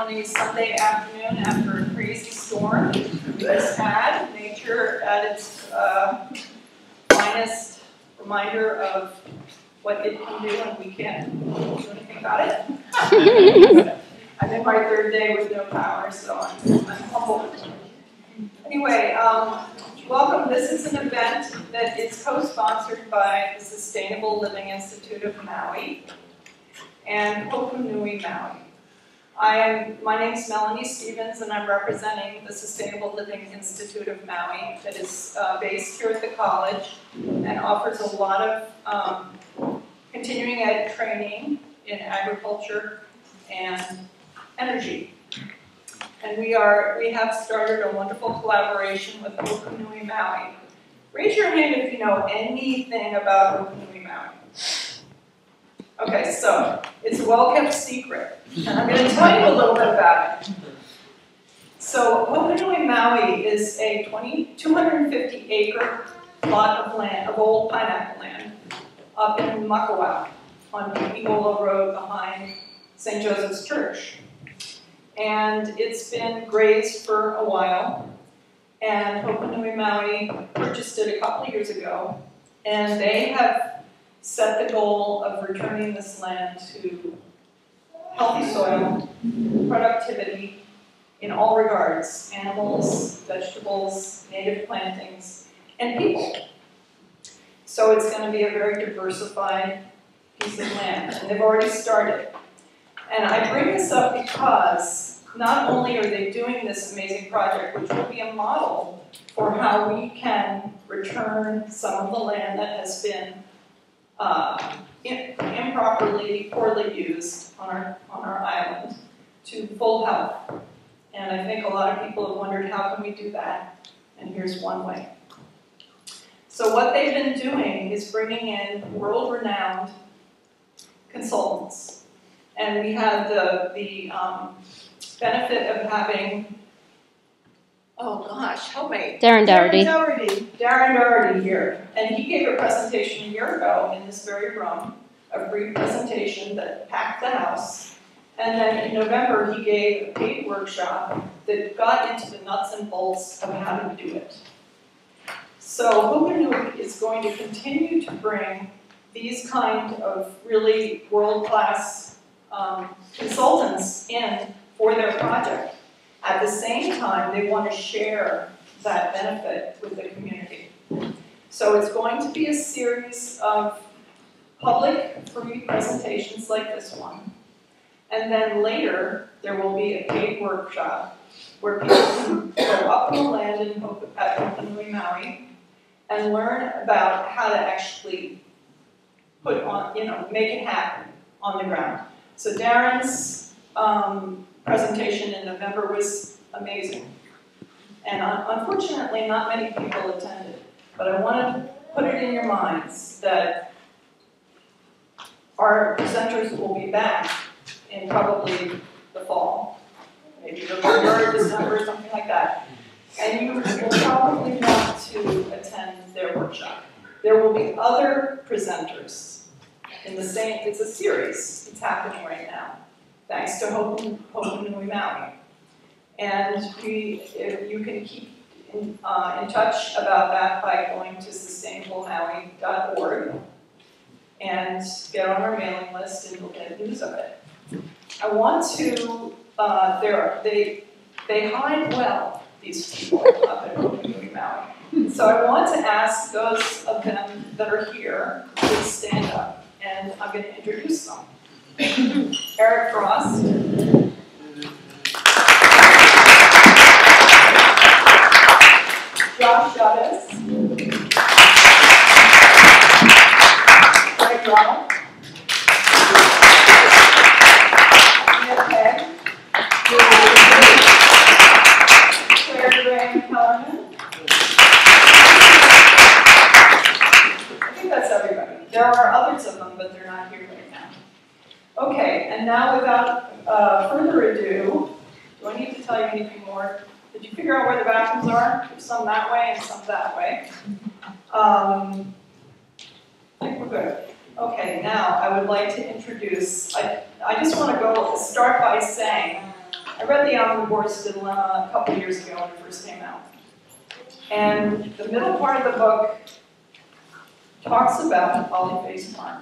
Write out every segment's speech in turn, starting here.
on a Sunday afternoon after a crazy storm we just had. Nature at its finest reminder of what it can do and we can't do anything about it. I'm in my third day with no power, so I'm humbled. Anyway, welcome. This is an event that is co-sponsored by the Sustainable Living Institute of Maui and Hoku Nui Maui. My name is Melanie Stevens, and I'm representing the Sustainable Living Institute of Maui that is based here at the college and offers a lot of continuing ed training in agriculture and energy. And we have started a wonderful collaboration with Hoku Nui Maui. Raise your hand if you know anything about Hoku Nui Maui. Okay, so it's a well-kept secret, and I'm going to tell you a little bit about it. So Hoku Nui Maui is a 250-acre plot of land, of old pineapple land, up in Makawao on Igola Road behind St. Joseph's Church. And it's been grazed for a while, and Hoku Nui Maui purchased it a couple of years ago, and they have set the goal of returning this land to healthy soil, productivity in all regards, animals, vegetables, native plantings, and people. So it's going to be a very diversified piece of land, and they've already started. And I bring this up because not only are they doing this amazing project, which will be a model for how we can return some of the land that has been improperly, poorly used on our island to full health. And I think a lot of people have wondered, how can we do that? And here's one way. So what they've been doing is bringing in world-renowned consultants. And we had the benefit of having, oh gosh, help me. Darren Doherty here. And he gave a presentation a year ago in this very room, a brief presentation that packed the house. And then in November, he gave a paid workshop that got into the nuts and bolts of how to do it. So Hoku Nui is going to continue to bring these kind of really world-class consultants in for their project. At the same time, they want to share that benefit with the community. So it's going to be a series of public free presentations like this one. And then later, there will be a paid workshop where people can go up on the land at Hoku Nui Maui and learn about how to actually put on, make it happen on the ground. So Darren's presentation in November was amazing. And unfortunately, not many people attended. But I want to put it in your minds that our presenters will be back in probably the fall. Maybe November, December, something like that. And you will probably want to attend their workshop. There will be other presenters in the same, it's a series, it's happening right now, thanks to Hoku Nui Maui. And you can keep in touch about that by going to sustainablemaui.org and get on our mailing list and you'll get news of it. I want to, they hide well, these people up at Hoku Nui Maui. So I want to ask those of them that are here to please stand up. And I'm going to introduce them. Eric Frost. Josh Chavez. Greg Ronald. Annette Pegg. Claire Graham Kellerman. I think that's everybody. There are others of them, but they're not here right now. Okay, and now without further ado, do I need to tell you anything more? Did you figure out where the bathrooms are? There's some that way and some that way. I think we're good. Okay, now I would like to introduce, I just want to start by saying I read the Omnivore's Dilemma a couple years ago when it first came out. And the middle part of the book talks about the polyphase farm.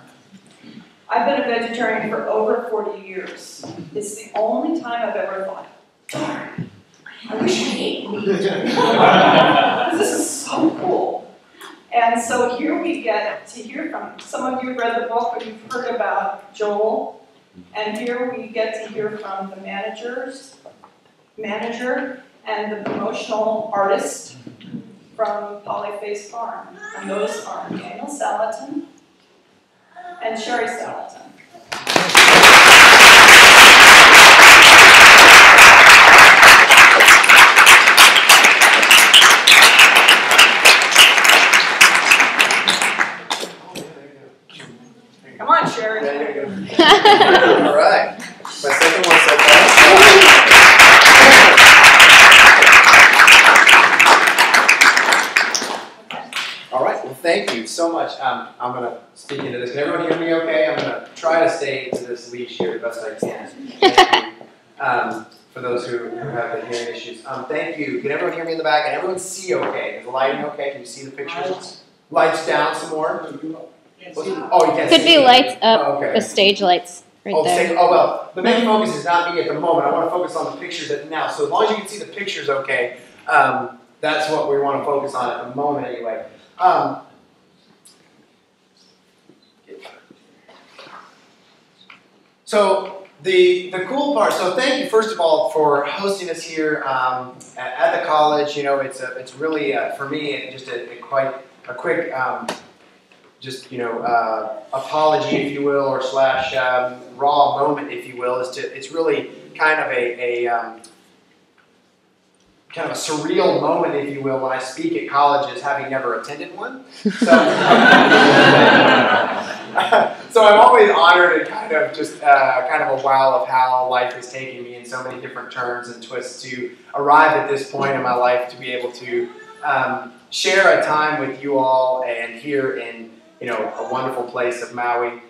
I've been a vegetarian for over 40 years. It's the only time I've ever thought, darn, I wish I ate meat. This is so cool. And so here we get to hear from, some of you have read the book, but you've heard about Joel. And here we get to hear from the manager and the promotional artist from Polyphase Farm. And those are Joel Salatin and Sherry Salatin. Come on, Sherry. Yeah, there you go. All right. My second one said that. All right. Well, thank you so much. I'm going to speak into this. Can everyone hear me okay? I'm going to try to stay to this leash here the best I can. Thank you. For those who have the hearing issues. Thank you. Can everyone hear me in the back? And everyone see okay? Is the lighting okay? Can you see the pictures? Lights down some more. Oh, you can't Could see be lights up, okay. the stage lights right there. Well, the main focus is not me at the moment. I want to focus on the pictures now. So as long as you can see the pictures okay, that's what we want to focus on at the moment anyway. So the cool part, so thank you first of all for hosting us here at the college. You know, it's really for me just quite a quick apology, if you will, or slash raw moment, if you will. It's really kind of a surreal moment, if you will, when I speak at colleges, having never attended one. So, so I'm always honored and kind of a wow of how life has taken me in so many different turns and twists to arrive at this point in my life to be able to share a time with you all and here in a wonderful place of Maui.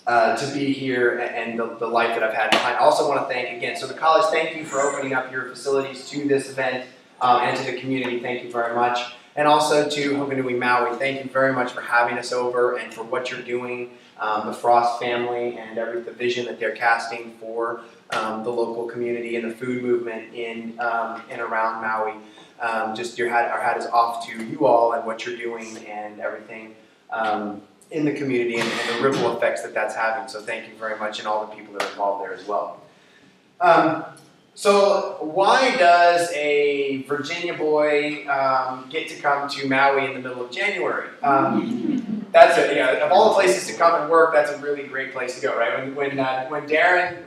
To be here and the life that I've had behind. I also want to thank again, so the college, thank you for opening up your facilities to this event and to the community, thank you very much. And also to Hoku Nui Maui, thank you very much for having us over and for what you're doing, the Frost family and the vision that they're casting for the local community and the food movement in and around Maui. Our hat is off to you all and what you're doing and everything in the community and the ripple effects that that's having. So thank you very much, and all the people that are involved there as well. So why does a Virginia boy get to come to Maui in the middle of January? That's it. Yeah, of all the places to come and work, that's a really great place to go, right? When Darren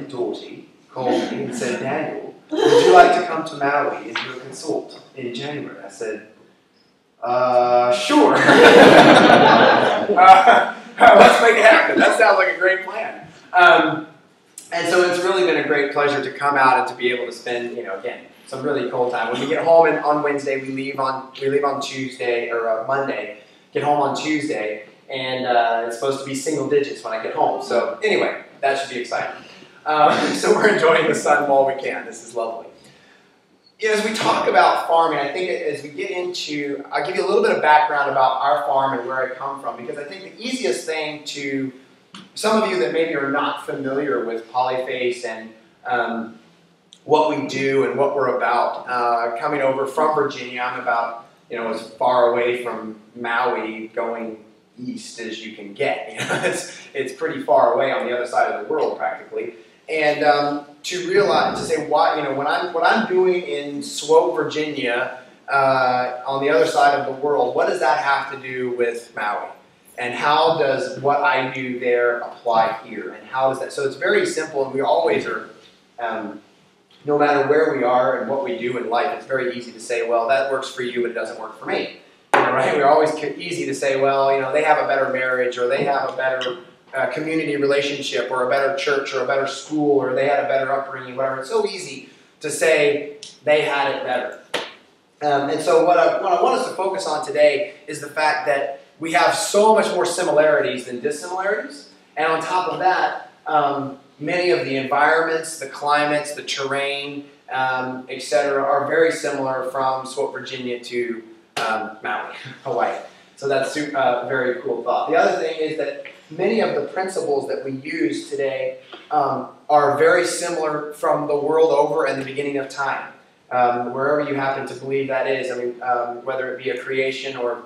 Dorsey called me and said, "Daniel, would you like to come to Maui and do a consult in January?" I said, sure. Let's make it happen. That sounds like a great plan. And so it's really been a great pleasure to come out and to be able to spend, again, some really cool time. When we get home on Wednesday, we leave on Tuesday or Monday. Get home on Tuesday, and it's supposed to be single digits when I get home. So anyway, that should be exciting. So we're enjoying the sun while we can. This is lovely. As we talk about farming, I think as we get into, I'll give you a little bit of background about our farm and where I come from, because I think the easiest thing to some of you that maybe are not familiar with Polyphase and what we do and what we're about, coming over from Virginia, I'm about as far away from Maui going east as you can get. It's pretty far away on the other side of the world practically. And to realize, to say why, what I'm doing in Swope, Virginia, on the other side of the world, what does that have to do with Maui? And how does what I do there apply here? And how is that? So it's very simple, and we always are, no matter where we are and what we do in life, it's very easy to say, well, that works for you, but it doesn't work for me. Right? We're always easy to say, well, they have a better marriage, or they have a better community relationship, or a better church, or a better school, or they had a better upbringing, whatever. It's so easy to say they had it better. And so what I want us to focus on today is the fact that we have so much more similarities than dissimilarities. And on top of that, many of the environments, the climates, the terrain, etc., are very similar from Swat, Virginia to Maui, Hawaii. So that's a very cool thought. The other thing is that many of the principles that we use today are very similar from the world over and the beginning of time. Wherever you happen to believe that is, I mean, whether it be a creation or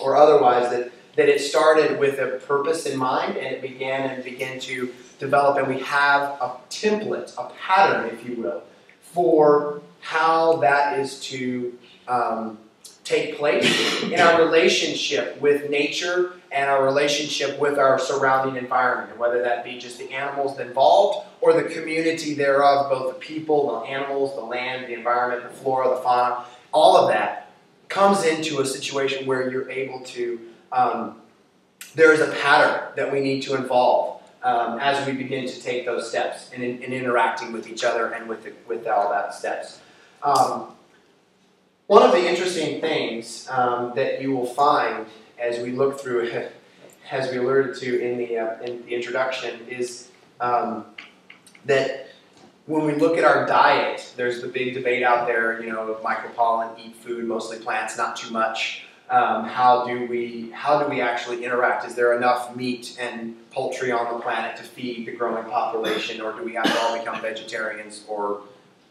otherwise, that it started with a purpose in mind, and it began to develop, and we have a template, a pattern, if you will, for how that is to take place in our relationship with nature and our relationship with our surrounding environment, whether that be just the animals involved or the community thereof, both the people, the animals, the land, the environment, the flora, the fauna, all of that comes into a situation where you're able to, there is a pattern that we need to involve as we begin to take those steps in interacting with each other and with all that steps. One of the interesting things that you will find as we look through it, as we alluded to in the introduction, is that when we look at our diet, there's the big debate out there, you know, micropollen, eat food, mostly plants, not too much. How do we actually interact? Is there enough meat and poultry on the planet to feed the growing population, or do we have to all become vegetarians or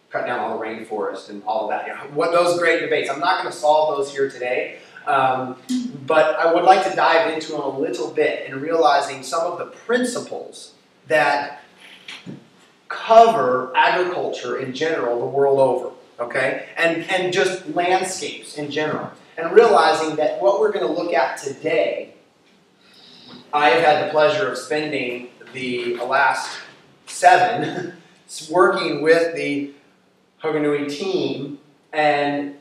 cut down all the rainforest and all of that? You know, what those great debates. I'm not going to solve those here today, but I would like to dive into them a little bit in realizing some of the principles that cover agriculture in general the world over, okay? And just landscapes in general. And realizing that what we're going to look at today, I have had the pleasure of spending the last 7 working with the Hoku Nui team and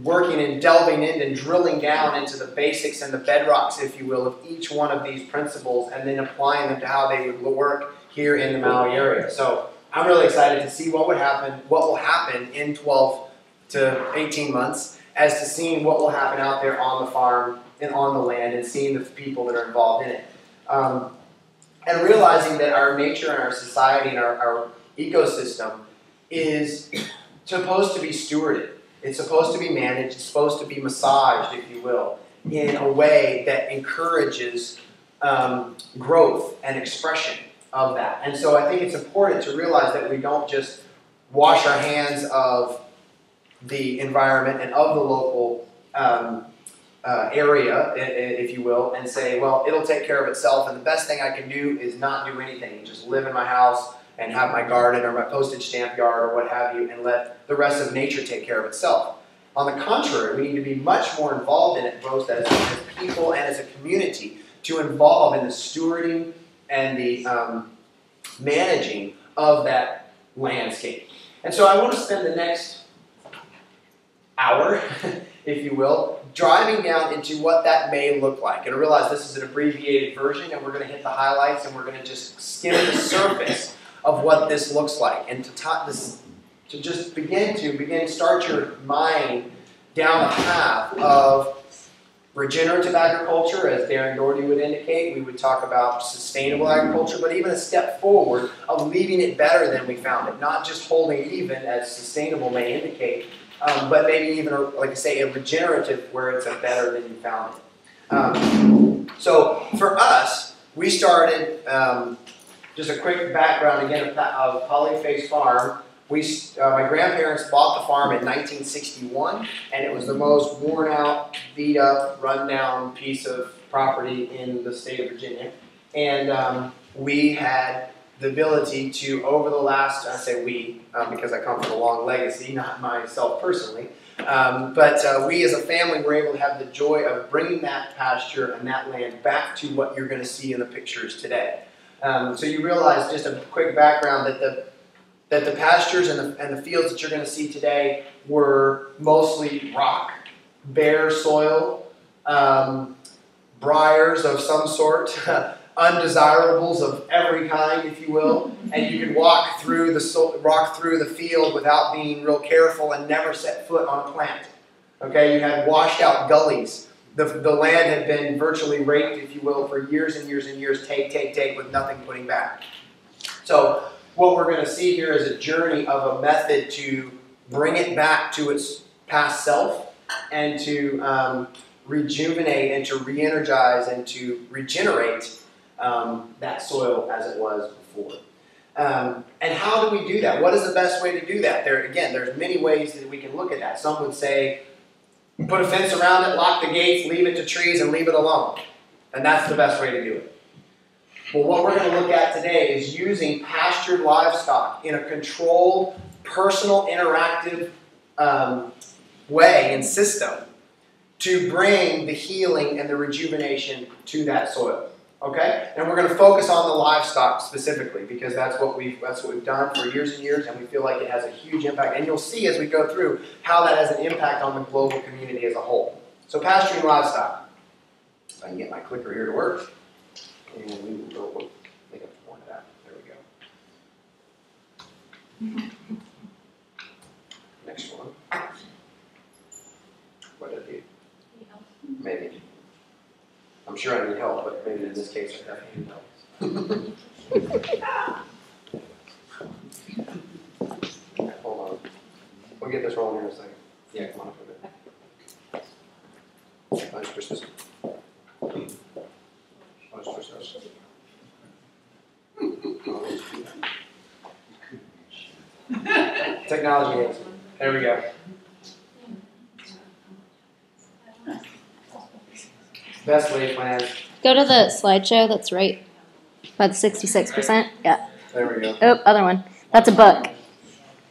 working and delving in and drilling down into the basics and the bedrocks, if you will, of each one of these principles, and then applying them to how they would work here in the Maui area. So I'm really excited to see what will happen in 12 to 18 months, as to seeing what will happen out there on the farm and on the land, and seeing the people that are involved in it. And realizing that our nature and our society and our ecosystem is supposed to be stewarded. It's supposed to be managed. It's supposed to be massaged, if you will, in a way that encourages growth and expression of that. And so I think it's important to realize that we don't just wash our hands of the environment and of the local area, if you will, and say, well, it'll take care of itself, and the best thing I can do is not do anything and just live in my house and have my garden or my postage stamp yard or what have you, and let the rest of nature take care of itself. On the contrary, we need to be much more involved in it, both as people and as a community, to involve in the stewarding and the managing of that landscape. And so I want to spend the next hour, if you will, driving down into what that may look like. And I realize this is an abbreviated version, and we're going to hit the highlights, and we're going to just skim the surface of what this looks like, and to just start your mind down a path of regenerative agriculture, as Darren Doherty would indicate. We would talk about sustainable agriculture, but even a step forward of leaving it better than we found it, not just holding even, as sustainable may indicate, but maybe even, like I say, a regenerative where it's a better than you found it. So for us, we started, just a quick background again of Polyface Farm. My grandparents bought the farm in 1961, and it was the most worn out, beat up, run down piece of property in the state of Virginia. And we had the ability to, over the last, I say we, because I come from a long legacy, not myself personally, but we as a family were able to have the joy of bringing that pasture and that land back to what you're going to see in the pictures today. So you realize, just a quick background, that the pastures and the fields that you're going to see today were mostly rock, bare soil, briars of some sort, undesirables of every kind, if you will, and you could walk through the field without being real careful and never set foot on a plant. Okay, you had washed out gullies. The land had been virtually raked, if you will, for years and years and years, take, with nothing putting back. So what we're going to see here is a journey of a method to bring it back to its past self and to rejuvenate and to re-energize and to regenerate that soil as it was before. And how do we do that? What is the best way to do that? There's many ways that we can look at that. Some would say, put a fence around it, lock the gates, leave it to trees, and leave it alone. And that's the best way to do it. Well, what we're going to look at today is using pastured livestock in a controlled, personal, interactive way and system to bring the healing and the rejuvenation to that soil. Okay? And we're going to focus on the livestock specifically because that's what we've done for years and years, and we feel like it has a huge impact. And you'll see as we go through how that has an impact on the global community as a whole. So pasturing livestock. If I can get my clicker here to work. And we will go, I think I've worn it out. There we go. Next one. What did it do? Maybe. I'm sure I need help, but maybe in this case I definitely need help. Okay, hold on. We'll get this rolling here in a second. Yeah, come on up a bit. I'll just push this. I'll just push this. Technology aids. There we go. Best laid plans. Go to the slideshow that's right by the 66%. Yeah. There we go. Oh, other one. That's a book.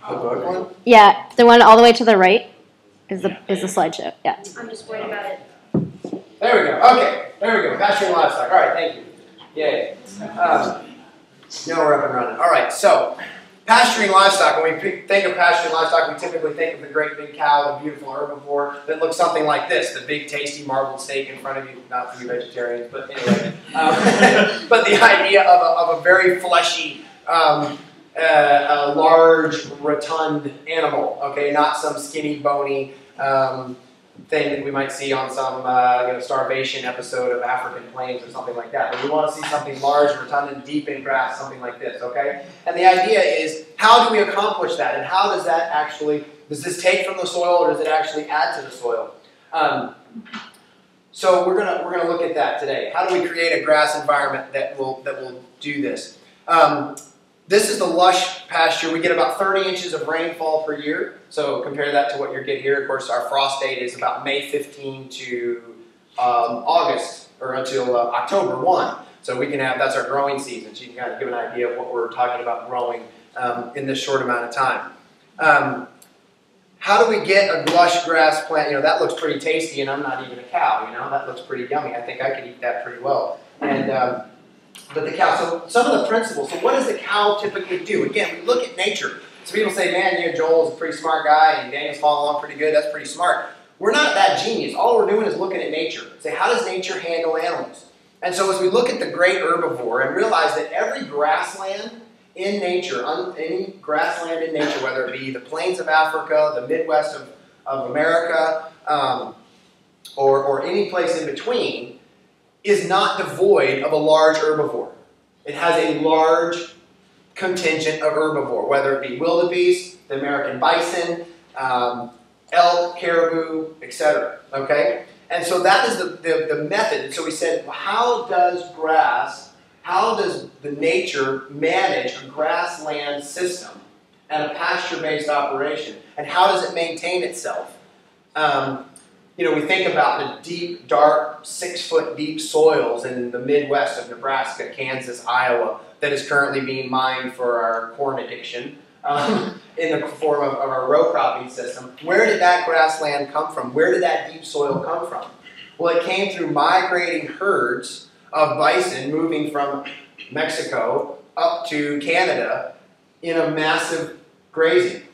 The book one? Yeah, the one all the way to the right is the slideshow. Yeah. I'm just worried about it. There we go. Okay. There we go. Pasturing livestock. All right. Thank you. Yay. Now we're up and running. All right. So, pasturing livestock. When we think of pasturing livestock, we typically think of the great big cow, the beautiful herbivore that looks something like this, the big tasty marbled steak in front of you. Not to be vegetarians, but anyway. But the idea of a very fleshy, a large, rotund animal. Okay, not some skinny, bony thing that we might see on some starvation episode of African Plains or something like that. But we want to see something large, rotund, and deep in grass, something like this, okay? And the idea is, how do we accomplish that? And how does that actually, does this take from the soil or does it actually add to the soil? So we're gonna look at that today. How do we create a grass environment that will do this? This is the lush pasture. We get about 30 inches of rainfall per year. So compare that to what you're getting here. Of course, our frost date is about May 15 to August, or until October 1. So we can have, that's our growing season. So you can kind of give an idea of what we're talking about growing in this short amount of time. How do we get a lush grass plant? You know, that looks pretty tasty, and I'm not even a cow, you know. That looks pretty yummy. I think I could eat that pretty well. And but the cow, so some of the principles. So what does the cow typically do? Again, we look at nature. So people say, man, you know, Joel's a pretty smart guy and Daniel's following along pretty good. That's pretty smart. We're not that genius. All we're doing is looking at nature. Say, how does nature handle animals? And so as we look at the great herbivore and realize that every grassland in nature, any grassland in nature, whether it be the plains of Africa, the Midwest of America, or any place in between, is not devoid of a large herbivore. It has a large contingent of herbivore, whether it be wildebeest, the American bison, elk, caribou, etc. Okay? And so that is the method. And so we said, well, how does the nature manage a grassland system and a pasture-based operation? And how does it maintain itself? You know, we think about the deep, dark, 6-foot deep soils in the Midwest of Nebraska, Kansas, Iowa, that is currently being mined for our corn addiction in the form of our row cropping system. Where did that grassland come from? Where did that deep soil come from? Well, it came through migrating herds of bison moving from Mexico up to Canada in a massive grazing.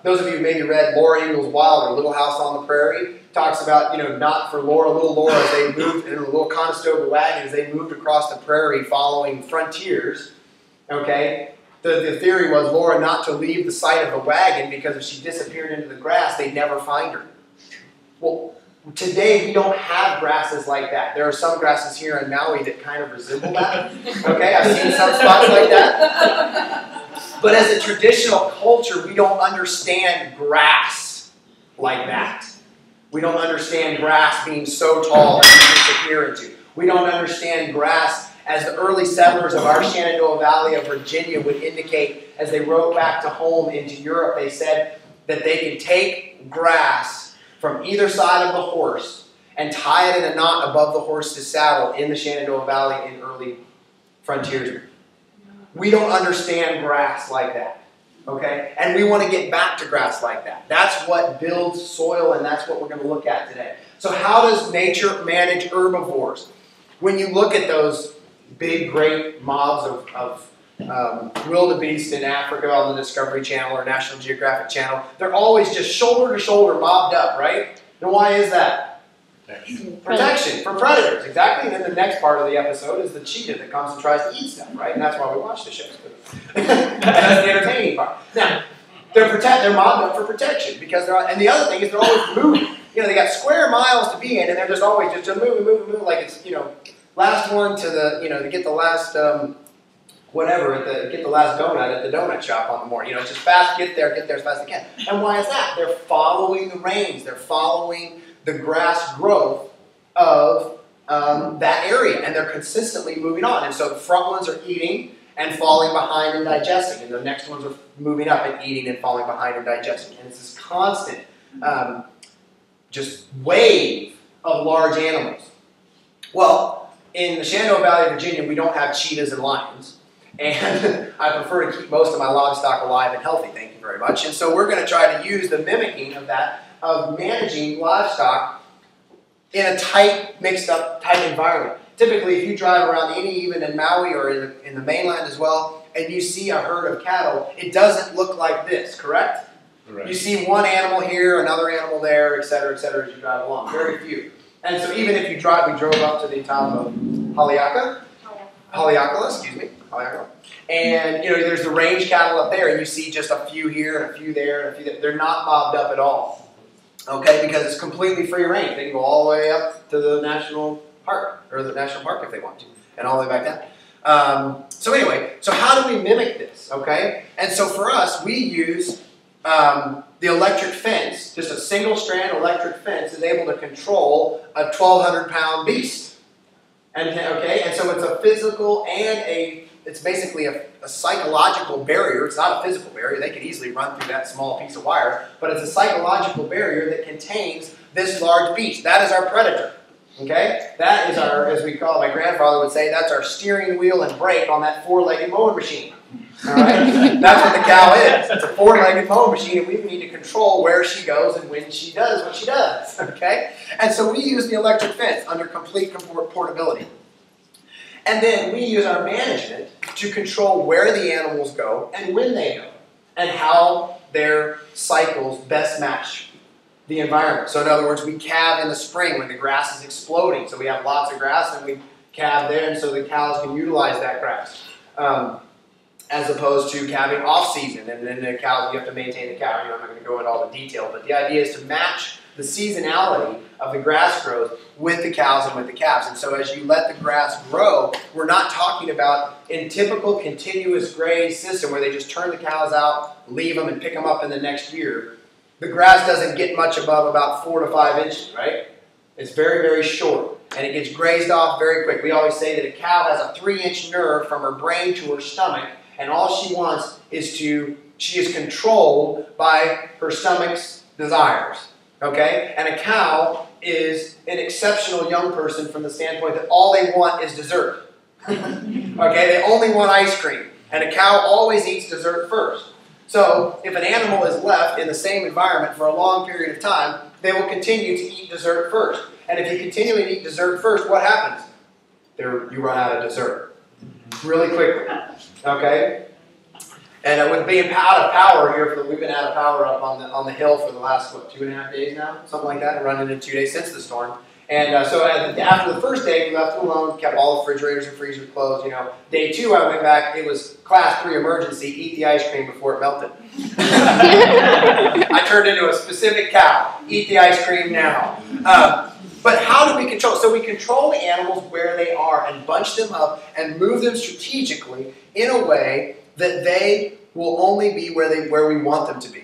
Those of you who maybe read Laura Ingalls Wilder, Little House on the Prairie, talks about, you know, not for Laura, little Laura, as they moved in a little Conestoga wagon, as they moved across the prairie following frontiers, okay? The theory was Laura not to leave the site of the wagon because if she disappeared into the grass, they'd never find her. Well, Today, we don't have grasses like that. There are some grasses here in Maui that kind of resemble that. Okay, I've seen some spots like that. But as a traditional culture, we don't understand grass like that. We don't understand grass being so tall that you disappear into. We don't understand grass as the early settlers of our Shenandoah Valley of Virginia would indicate as they rode back to home into Europe. They said that they could take grass from either side of the horse and tie it in a knot above the horse's saddle in the Shenandoah Valley in early frontiersmen. We don't understand grass like that, okay? And we want to get back to grass like that. That's what builds soil, and that's what we're going to look at today. So how does nature manage herbivores? When you look at those big, great mobs of wildebeest in Africa on the Discovery Channel or National Geographic Channel, they're always just shoulder to shoulder mobbed up, right? And why is that? Protection from predators, exactly. And then the next part of the episode is the cheetah that comes and tries to eat stuff, right? And that's why we watch the shows. That's the entertaining part. Now, they're mobbed up for protection because and the other thing is they're always moving. You know, they got square miles to be in, and they're just always just moving, like it's, you know, last one to the, you know, to get the last get the last donut at the donut shop on the morning. You know, it's just fast, get there as fast as they can. And why is that? They're following the rains. They're following the grass growth of that area, and they're consistently moving on. And so the front ones are eating and falling behind and digesting, and the next ones are moving up and eating and falling behind and digesting. And it's this constant just wave of large animals. Well, in the Shenandoah Valley of Virginia, we don't have cheetahs and lions. And I prefer to keep most of my livestock alive and healthy, thank you very much. And so we're going to try to use the mimicking of that, of managing livestock in a tight, mixed up, tight environment. Typically, if you drive around even in Maui or in the mainland as well, and you see a herd of cattle, it doesn't look like this, correct? Right. You see one animal here, another animal there, et cetera, as you drive along. Very few. And so even if you drive, we drove up to the town of Haleakala, excuse me. And you know, there's the range cattle up there, and you see just a few here and a few there and a few there. They're not mobbed up at all, okay? Because it's completely free range. They can go all the way up to the national park, or the national park if they want to, and all the way back down. So anyway, so how do we mimic this, okay? And so for us, we use the electric fence. Just a single strand electric fence is able to control a 1,200-pound beast. And so it's a physical and it's basically a psychological barrier. It's not a physical barrier. They could easily run through that small piece of wire, but it's a psychological barrier that contains this large beast. That is our predator. Okay? That is our, as we call it, my grandfather would say, that's our steering wheel and brake on that four-legged mowing machine. All right? That's what the cow is. It's a four-legged mowing machine, and we need to control where she goes and when she does what she does. Okay? And so we use the electric fence under complete portability. And then we use our management to control where the animals go and when they go, and how their cycles best match the environment. So in other words, we calve in the spring when the grass is exploding. So we have lots of grass, and we calve there, and so the cows can utilize that grass. As opposed to calving off-season, and then the cow, you have to maintain the cow. You know, I'm not going to go into all the detail, but the idea is to match the seasonality of the grass growth with the cows and with the calves. And so as you let the grass grow, we're not talking about in typical continuous graze system where they just turn the cows out, leave them, and pick them up in the next year. The grass doesn't get much above about 4 to 5 inches, right? It's very, very short, and it gets grazed off very quick. We always say that a cow has a 3-inch nerve from her brain to her stomach, and all she wants is she is controlled by her stomach's desires. Okay? And a cow is an exceptional young person from the standpoint that all they want is dessert. Okay? They only want ice cream. And a cow always eats dessert first. So if an animal is left in the same environment for a long period of time, they will continue to eat dessert first. And if you continually eat dessert first, what happens? You run out of dessert really quickly. Okay? And with being out of power here, we've been out of power up on the hill for the last, 2.5 days now? Something like that, running in 2 days since the storm. And so after the first day, we left it alone, kept all the refrigerators and freezers closed. You know, day 2, I went back. It was class 3 emergency. Eat the ice cream before it melted. I turned into a specific cow. Eat the ice cream now. But how do we control? So we control the animals where they are and bunch them up and move them strategically in a way that they will only be where we want them to be.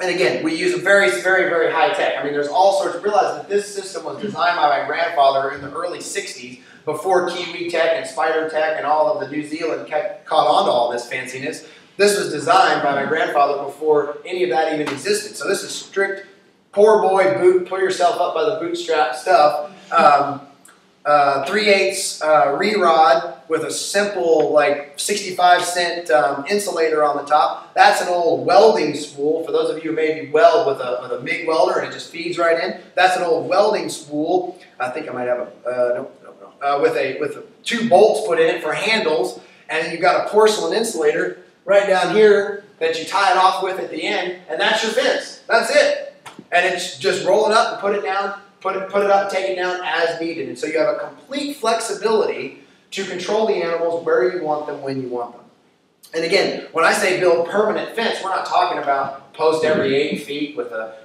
And again, we use a very, very, very high tech. I mean, there's all sorts. Realize that this system was designed by my grandfather in the early 60s, before Kiwi tech and Spider tech and all of the New Zealand caught on to all this fanciness. This was designed by my grandfather before any of that even existed. So this is strict, poor boy boot, pull yourself up by the bootstrap stuff. 3/8 re-rod with a simple, like, 65-cent insulator on the top. That's an old welding spool. For those of you who maybe weld with a MIG welder and it just feeds right in, that's an old welding spool. I think I might have with 2 bolts put in it for handles, and then you've got a porcelain insulator right down here that you tie it off with at the end, and that's your fence. That's it. And it's just roll it up and put it down. Put it up, take it down as needed. And so you have a complete flexibility to control the animals where you want them, when you want them. And again, when I say build permanent fence, we're not talking about post every 8 feet with a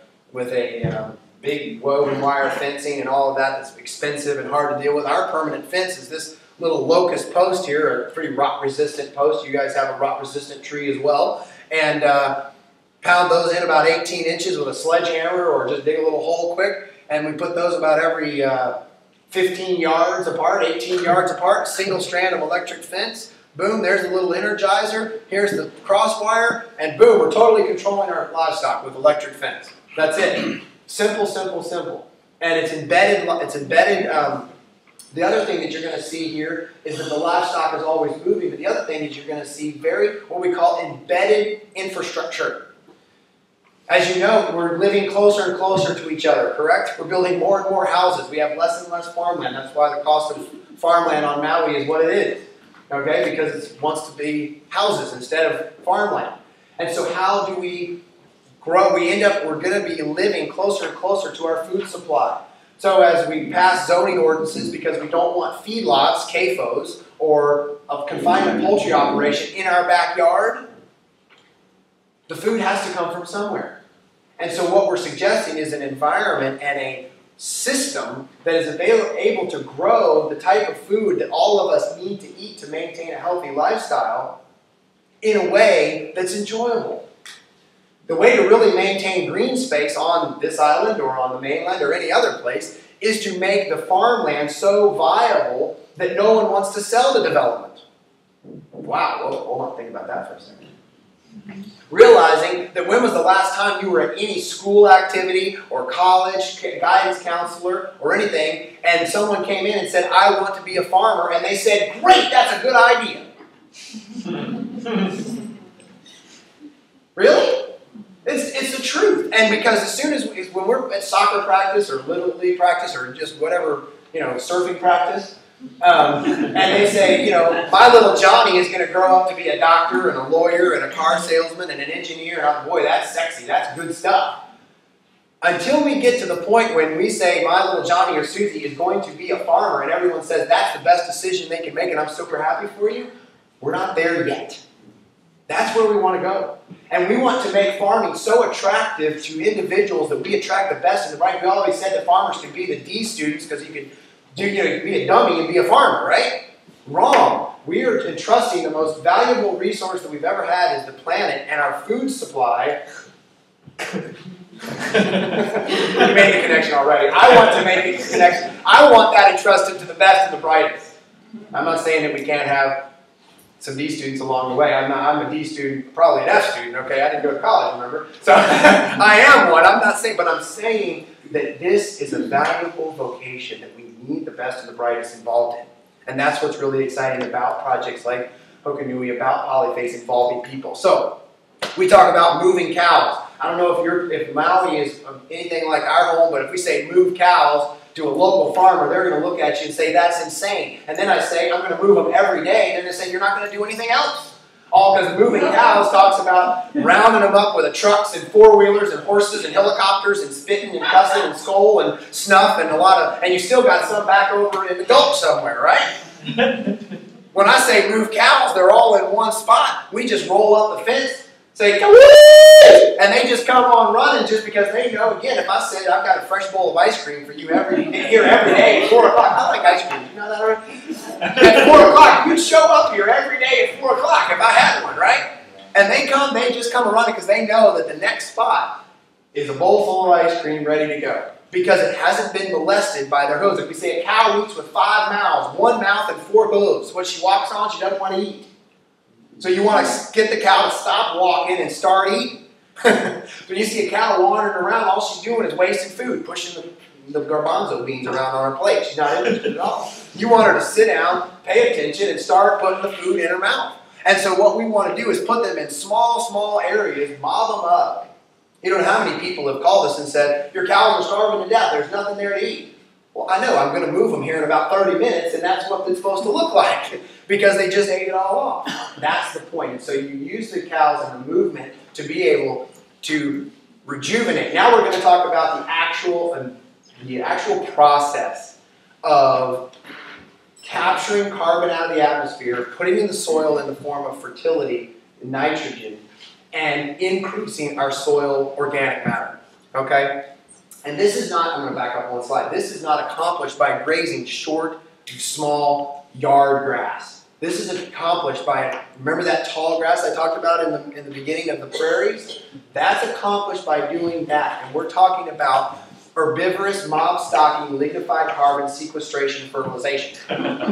big woven wire fencing and all of that that's expensive and hard to deal with. Our permanent fence is this little locust post here, a pretty rot-resistant post. You guys have a rot-resistant tree as well. And pound those in about 18 inches with a sledgehammer, or just dig a little hole quick. And we put those about every 15 yards apart, 18 yards apart, single strand of electric fence. Boom, there's the little energizer. Here's the crosswire. And boom, we're totally controlling our livestock with electric fence. That's it. Simple, simple, simple. And it's embedded. The other thing that you're going to see here is that the livestock is always moving. But the other thing is you're going to see what we call embedded infrastructure. As you know, we're living closer and closer to each other, correct? We're building more and more houses. We have less and less farmland. That's why the cost of farmland on Maui is what it is, okay? Because it wants to be houses instead of farmland. And so how do we grow? We're going to be living closer and closer to our food supply. So as we pass zoning ordinances, because we don't want feedlots, CAFOs, or a confinement poultry operation in our backyard, the food has to come from somewhere. And so what we're suggesting is an environment and a system that is able to grow the type of food that all of us need to eat to maintain a healthy lifestyle in a way that's enjoyable. The way to really maintain green space on this island or on the mainland or any other place is to make the farmland so viable that no one wants to sell the development. Wow, hold on, think about that for a second. Realizing that when was the last time you were at any school activity or college, guidance counselor or anything, and someone came in and said, I want to be a farmer, and they said, great, that's a good idea. Really? It's the truth. And because as soon as when we're at soccer practice or Little League practice or just whatever, surfing practice, and they say, my little Johnny is going to grow up to be a doctor and a lawyer and a car salesman and an engineer. And boy, that's sexy. That's good stuff. Until we get to the point when we say my little Johnny or Susie is going to be a farmer and everyone says that's the best decision they can make and I'm super happy for you, we're not there yet. That's where we want to go. And we want to make farming so attractive to individuals that we attract the best and the right. We always said that farmers can be the D students because you can be a dummy and be a farmer, right? Wrong. We are entrusting the most valuable resource that we've ever had is the planet and our food supply. You made the connection already. I want to make the connection. I want that entrusted to the best and the brightest. I'm not saying that we can't have some D students along the way. I'm a D student, probably an F student, okay? I didn't go to college, remember? So I am one. I'm not saying, but I'm saying that this is a valuable vocation that we need the best and the brightest involved in. And that's what's really exciting about projects like Hoku Nui, about Polyface involving people. So we talk about moving cows. I don't know if Maui is anything like our home, but if we say move cows to a local farmer, they're going to look at you and say, that's insane. And then I say, I'm going to move them every day. They're going to say, you're not going to do anything else. All because moving cows talks about rounding them up with trucks and four-wheelers and horses and helicopters and spitting and cussing and skull and snuff and a lot of, and you still got some back over in the Gulf somewhere, right? When I say move cows, they're all in one spot. We just roll up the fence, say, woo! And they just come on running just because they know, again, if I said I've got a fresh bowl of ice cream for you every day at 4 o'clock, I like ice cream, you know that already? At 4 o'clock, you'd show up here every day at 4 o'clock if I had one, right? And they just come running because they know that the next spot is a bowl full of ice cream ready to go. Because it hasn't been molested by their hooves. Like we say, a cow eats with 5 mouths, 1 mouth and 4 hooves. What she walks on, she doesn't want to eat. So you want to get the cow to stop walking and start eating. When you see a cow wandering around, all she's doing is wasting food, pushing the garbanzo beans around on her plate. She's not interested at all. You want her to sit down, pay attention, and start putting the food in her mouth. And so what we want to do is put them in small areas, mob them up. You don't know how many people have called us and said, your cows are starving to death. There's nothing there to eat. Well, I know. I'm going to move them here in about 30 minutes, and that's what it's supposed to look like because they just ate it all off. That's the point. And so you use the cows and the movement to be able to rejuvenate. Now we're going to talk about the actual process of capturing carbon out of the atmosphere, putting it in the soil in the form of fertility, nitrogen, and increasing our soil organic matter, okay? And this is not, I'm going to back up one slide, this is not accomplished by grazing short, small yard grass. This is accomplished by, remember that tall grass I talked about in the beginning of the prairies? That's accomplished by doing that. And we're talking about herbivorous, mob-stocking, lignified carbon sequestration fertilization.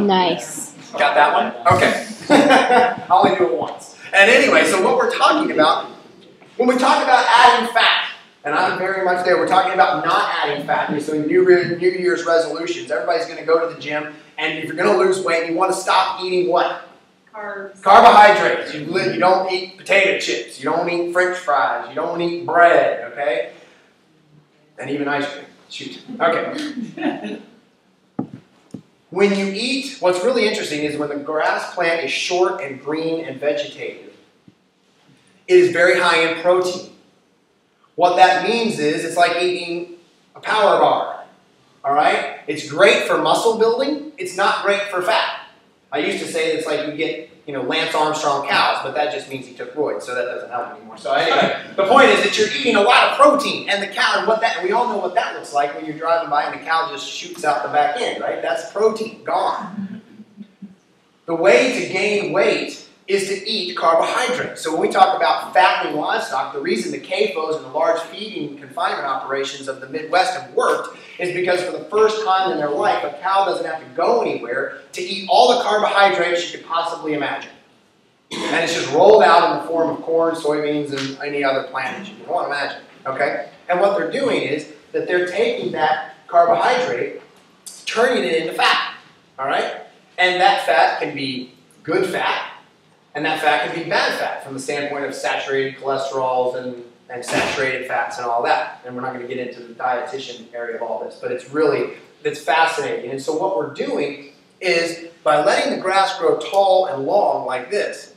Nice. Got that one? Okay. I only do it once. And anyway, so what we're talking about, when we talk about adding fat, and I'm very much there, we're talking about not adding fat. So New Year's resolutions, everybody's going to go to the gym, and if you're going to lose weight, you want to stop eating what? Carbs. Carbohydrates. You don't eat potato chips. You don't eat French fries. You don't eat bread, okay? And even ice cream. Shoot. Okay. When you eat, what's really interesting is when the grass plant is short and green and vegetative, it is very high in protein. What that means is it's like eating a power bar, all right? It's great for muscle building. It's not great for fat. I used to say it's like you get, Lance Armstrong cows, but that just means he took roids, so that doesn't help anymore. So anyway, the point is that you're eating a lot of protein, and the cow, and we all know what that looks like when you're driving by and the cow just shoots out the back end, right? That's protein, gone. The way to gain weight is to eat carbohydrates. So when we talk about fattening livestock, the reason the CAFOs and the large feeding confinement operations of the Midwest have worked is because for the first time in their life, a cow doesn't have to go anywhere to eat all the carbohydrates you could possibly imagine. And it's just rolled out in the form of corn, soybeans, and any other plant that you can want to imagine. Okay? And what they're doing is that they're taking that carbohydrate, turning it into fat. All right? And that fat can be good fat, and that fat can be bad fat from the standpoint of saturated cholesterols and saturated fats and all that. And we're not going to get into the dietitian area of all this, but it's fascinating. And so what we're doing is by letting the grass grow tall and long like this,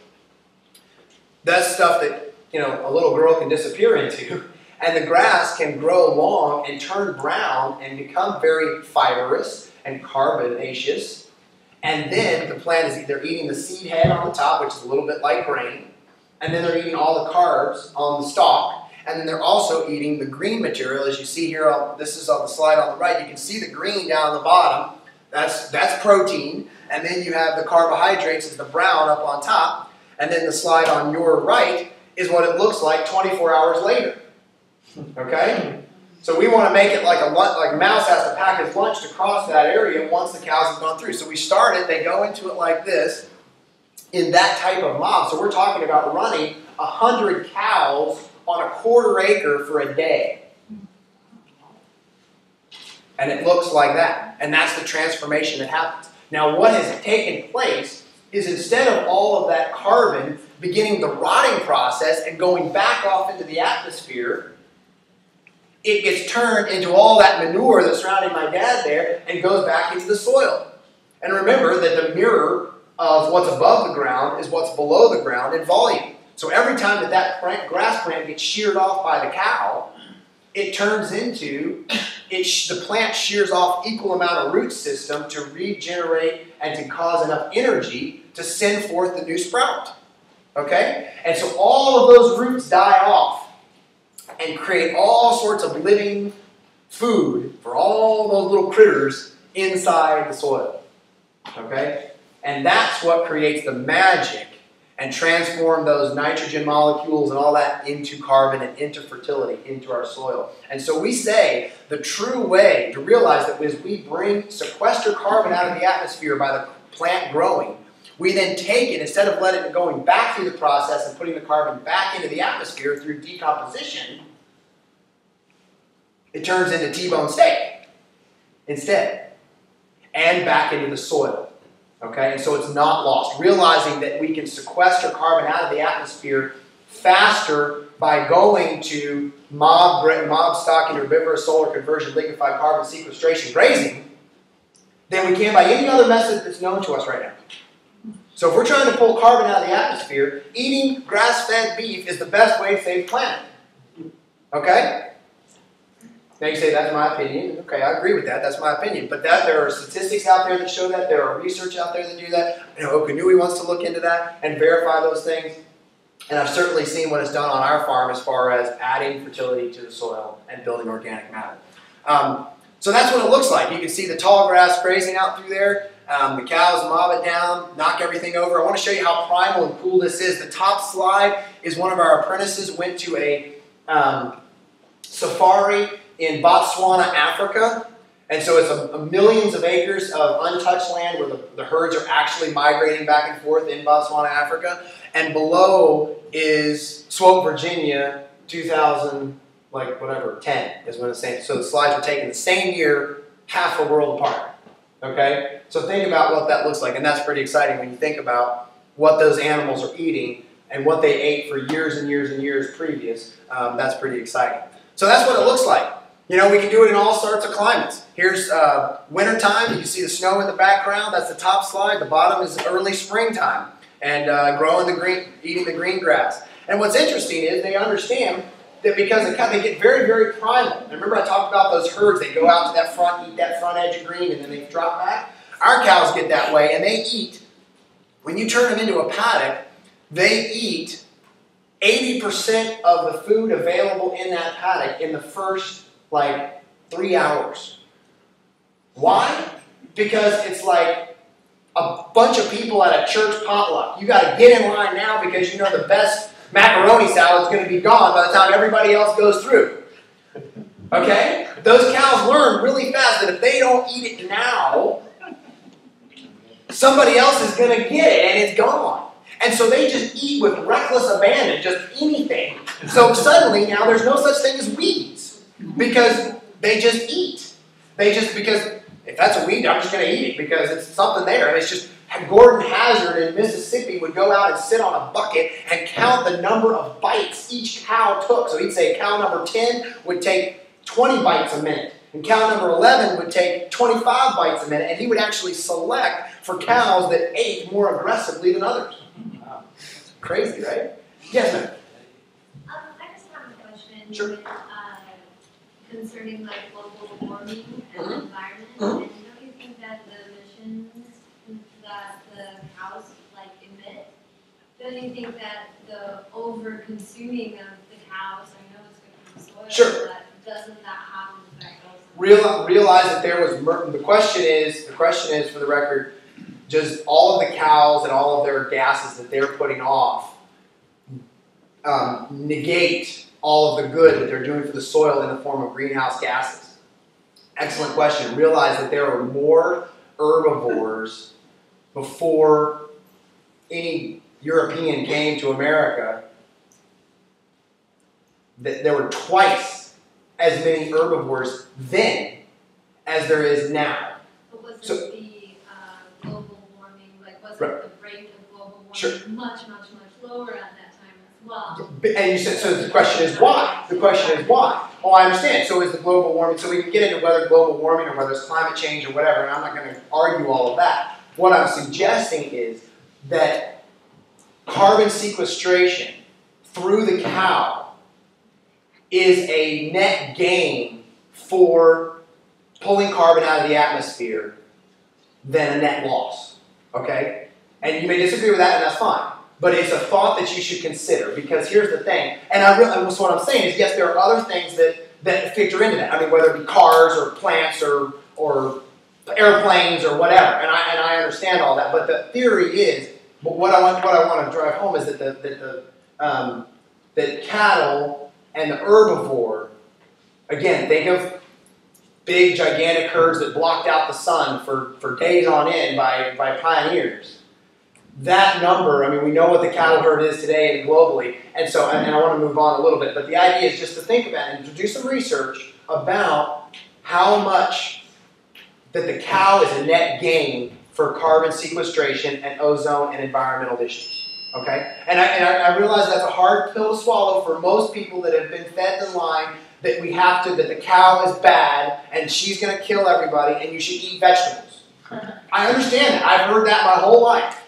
that's stuff that, a little girl can disappear into, and the grass can grow long and turn brown and become very fibrous and carbonaceous. And then the plant is either eating the seed head on the top, which is a little bit like grain, and then they're eating all the carbs on the stalk, and then they're also eating the green material. As you see here, this is on the slide on the right, you can see the green down the bottom. That's protein, and then you have the carbohydrates as the brown up on top, and then the slide on your right is what it looks like 24 hours later. Okay? So we want to make it like a mouse has to pack his lunch to cross that area once the cows have gone through. So we start it, they go into it like this in that type of mob. So we're talking about running 100 cows on a quarter acre for a day. And it looks like that. And that's the transformation that happens. Now what has taken place is instead of all of that carbon beginning the rotting process and going back off into the atmosphere, it gets turned into all that manure that's surrounding my dad there and goes back into the soil. And remember that the mirror of what's above the ground is what's below the ground in volume. So every time that grass plant gets sheared off by the cow, it turns into, the plant shears off equal amount of root system to regenerate and to cause enough energy to send forth the new sprout. Okay? And so all of those roots die off and create all sorts of living food for all those little critters inside the soil. Okay? And that's what creates the magic and transform those nitrogen molecules and all that into carbon and into fertility, into our soil. And so we say the true way to realize that is we sequester carbon out of the atmosphere by the plant growing. We then take it, instead of letting it going back through the process and putting the carbon back into the atmosphere through decomposition, it turns into T-bone steak instead, and back into the soil. Okay, and so it's not lost. Realizing that we can sequester carbon out of the atmosphere faster by going to mob stocking, herbivorous solar conversion, lignified carbon sequestration, grazing, than we can by any other method that's known to us right now. So if we're trying to pull carbon out of the atmosphere, eating grass-fed beef is the best way to save the planet. Okay? Now you say, that's my opinion. Okay, I agree with that. That's my opinion. But there are statistics out there that show that. There are research out there that do that. Hoku Nui wants to look into that and verify those things. And I've certainly seen what it's done on our farm as far as adding fertility to the soil and building organic matter. So that's what it looks like. You can see the tall grass grazing out through there. The cows mob it down, knock everything over. I want to show you how primal and cool this is. The top slide is one of our apprentices went to a safari in Botswana, Africa. And so it's millions of acres of untouched land where the herds are actually migrating back and forth in Botswana, Africa. And below is Swope, Virginia, 2000, 10 is when it's saying. So the slides were taken the same year, half a world apart. Okay? So think about what that looks like. And that's pretty exciting when you think about what those animals are eating and what they ate for years and years and years previous. That's pretty exciting. So that's what it looks like. You know, we can do it in all sorts of climates. Here's wintertime. You can see the snow in the background. That's the top slide. The bottom is early springtime. And eating the green grass. And what's interesting is they understand that because they get very, very primal. And remember I talked about those herds. They go out to that front, eat that front edge of green, and then they drop back. Our cows get that way, and they eat. When you turn them into a paddock, they eat 80% of the food available in that paddock in the first 3 hours. Why? Because it's like a bunch of people at a church potluck. You got to get in line now because you know the best macaroni salad is going to be gone by the time everybody else goes through. Okay? Those cows learn really fast that if they don't eat it now, somebody else is going to get it and it's gone. And so they just eat with reckless abandon, just anything. So suddenly now there's no such thing as weeds because they just eat. Because if that's a weed, I'm just going to eat it because it's something there. And it's just, Gordon Hazard in Mississippi would go out and sit on a bucket and count the number of bites each cow took. So he'd say cow number 10 would take 20 bites a minute. And cow number 11 would take 25 bites a minute. And he would actually select for cows that ate more aggressively than others. Wow. Crazy, right? Yes, ma'am. I just have a question. Sure. Concerning global warming and the environment. And don't you think that the emissions that the cows emit, don't you think that the over consuming of the cows, I know it's good for the soil, sure. but doesn't that have an effect also? Realize that there was the question is for the record, does all of the cows and all of their gases that they're putting off negate all of the good that they're doing for the soil in the form of greenhouse gases? Excellent question. Realize that there were more herbivores before any European came to America. That there were twice as many herbivores then as there is now. But wasn't the global warming, wasn't the rate of global warming sure. much lower at that time as well? And you said, so the question is why? The question is why? Oh, I understand. So is the global warming, so we can get into whether global warming or whether it's climate change or whatever, and I'm not going to argue all of that. What I'm suggesting is that carbon sequestration through the cow is a net gain for pulling carbon out of the atmosphere than a net loss, okay? And you may disagree with that, and that's fine. But it's a thought that you should consider, because here's the thing. And so what I'm saying is, yes, there are other things that factor into that. I mean, whether it be cars or plants or airplanes or whatever. And I understand all that. But the theory is, but what I want to drive home is that cattle and the herbivore, again, think of big, gigantic herds that blocked out the sun for days on end by pioneers. That number, I mean, we know what the cattle herd is today and globally, and so, and I want to move on a little bit, but the idea is just to think about it and to do some research about how much that the cow is a net gain for carbon sequestration and ozone and environmental issues. Okay? And I realize that's a hard pill to swallow for most people that have been fed the line that that the cow is bad and she's going to kill everybody and you should eat vegetables. I understand that. I've heard that my whole life.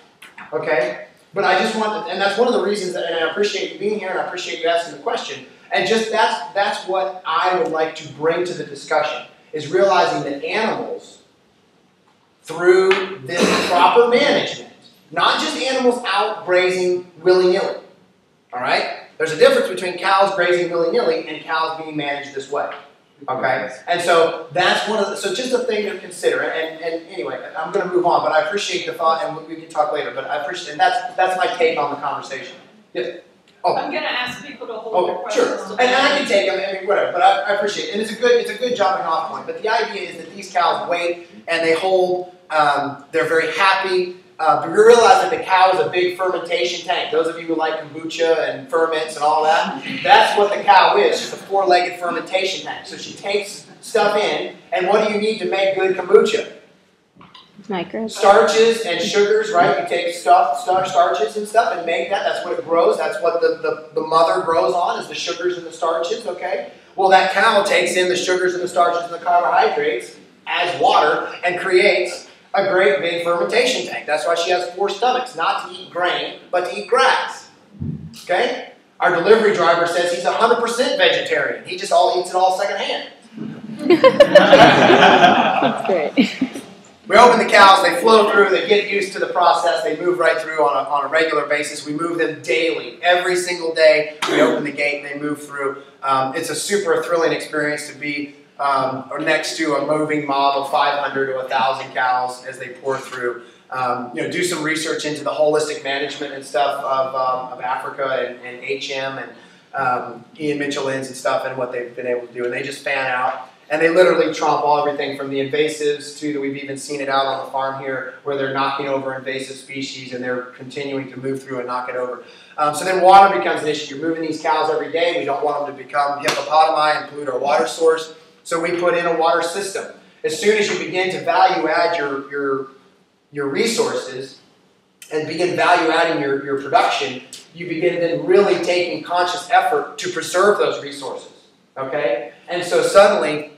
Okay? But I just want, and that's one of the reasons, and I appreciate you being here and I appreciate you asking the question. And just that's what I would like to bring to the discussion, is realizing that animals, through this proper management, not just animals out grazing willy-nilly, all right? There's a difference between cows grazing willy-nilly and cows being managed this way, okay? And so that's one of the, so just a thing to consider. And anyway, I'm going to move on, but I appreciate the thought, and we can talk later. But I appreciate, and that's my take on the conversation. Yes. Oh. I'm going to ask people to hold their questions. Sure. And I can take them, I mean, whatever. But I appreciate it, and it's a good jumping off point. But the idea is that these cows wait and they hold. They're very happy. But we realize that the cow is a big fermentation tank. Those of you who like kombucha and ferments and all that, that's what the cow is. She's a four-legged fermentation tank. So she takes stuff in, and what do you need to make good kombucha? Microbes. Starches and sugars, right? You take starches and stuff and make that. That's what it grows. That's what the mother grows on, is the sugars and the starches, okay? Well, that cow takes in the sugars and the starches and the carbohydrates as water and creates a great big fermentation tank. That's why she has 4 stomachs, not to eat grain, but to eat grass. Okay? Our delivery driver says he's 100% vegetarian. He just eats it all secondhand. That's great. We open the cows, they flow through, they get used to the process, they move right through on a regular basis. We move them daily. Every single day, we open the gate, they move through. It's a super thrilling experience to be or next to a moving mob of 500 to 1,000 cows as they pour through. Do some research into the holistic management and stuff of Africa and HM and Ian Mitchell-Inns and stuff, and what they've been able to do. And they just fan out. And they literally tromp everything from the invasives to we've even seen it out on the farm here, where they're knocking over invasive species and they're continuing to move through and knock it over. So then water becomes an issue. You're moving these cows every day. We don't want them to become hippopotami and pollute our water source. So we put in a water system. As soon as you begin to value add your resources and begin value adding your production, you begin then really taking conscious effort to preserve those resources. Okay? And so suddenly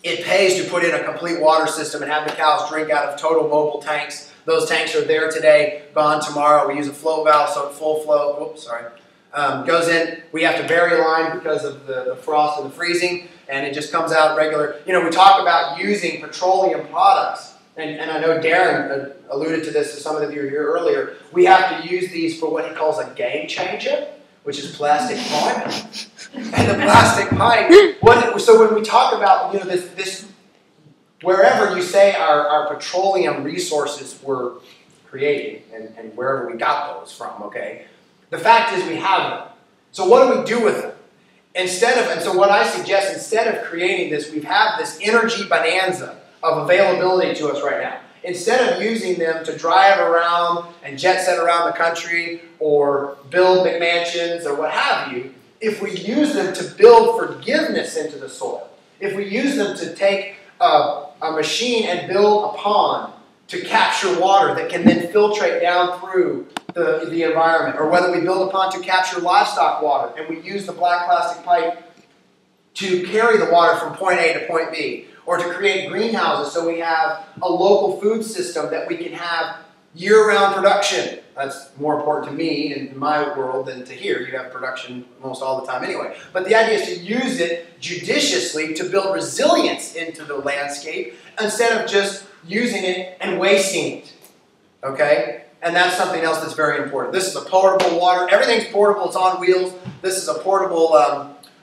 it pays to put in a complete water system and have the cows drink out of total mobile tanks. Those tanks are there today, gone tomorrow. We use a flow valve, so full flow. Oops, sorry. Goes in. We have to vary line because of the frost and the freezing, and it just comes out regular. You know, we talk about using petroleum products, and I know Darren alluded to this to some of you here earlier. We have to use these for what he calls a game changer, which is plastic pipe. And the plastic pipe, so when we talk about, this wherever you say our petroleum resources were created and wherever we got those from, okay, the fact is we have them. So what do we do with them? And so what I suggest, instead of creating this, we have this energy bonanza of availability to us right now. Instead of using them to drive around and jet set around the country or build McMansions or what have you, if we use them to build forgiveness into the soil, if we use them to take a machine and build a pond to capture water that can then filtrate down through the environment, or whether we build a pond to capture livestock water and we use the black plastic pipe to carry the water from point A to point B, or to create greenhouses so we have a local food system that we can have year-round production. That's more important to me in my world than to here. You have production almost all the time anyway. But the idea is to use it judiciously to build resilience into the landscape instead of just using it and wasting it. Okay? And that's something else that's very important. This is a portable water. Everything's portable. It's on wheels. This is a portable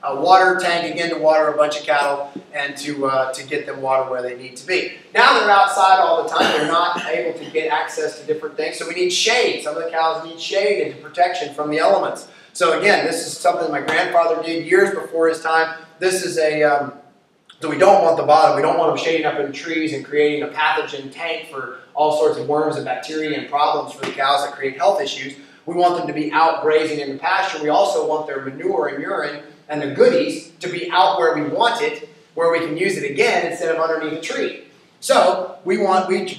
water tank, again, to water a bunch of cattle and to get them water where they need to be. Now they're outside all the time. They're not able to get access to different things. So we need shade. Some of the cows need shade and protection from the elements. So again, this is something my grandfather did years before his time. This is a... So we don't want the bottom. We don't want them shading up in trees and creating a pathogen tank for all sorts of worms and bacteria and problems for the cows that create health issues. We want them to be out grazing in the pasture. We also want their manure and urine and the goodies to be out where we want it, where we can use it again instead of underneath a tree. So we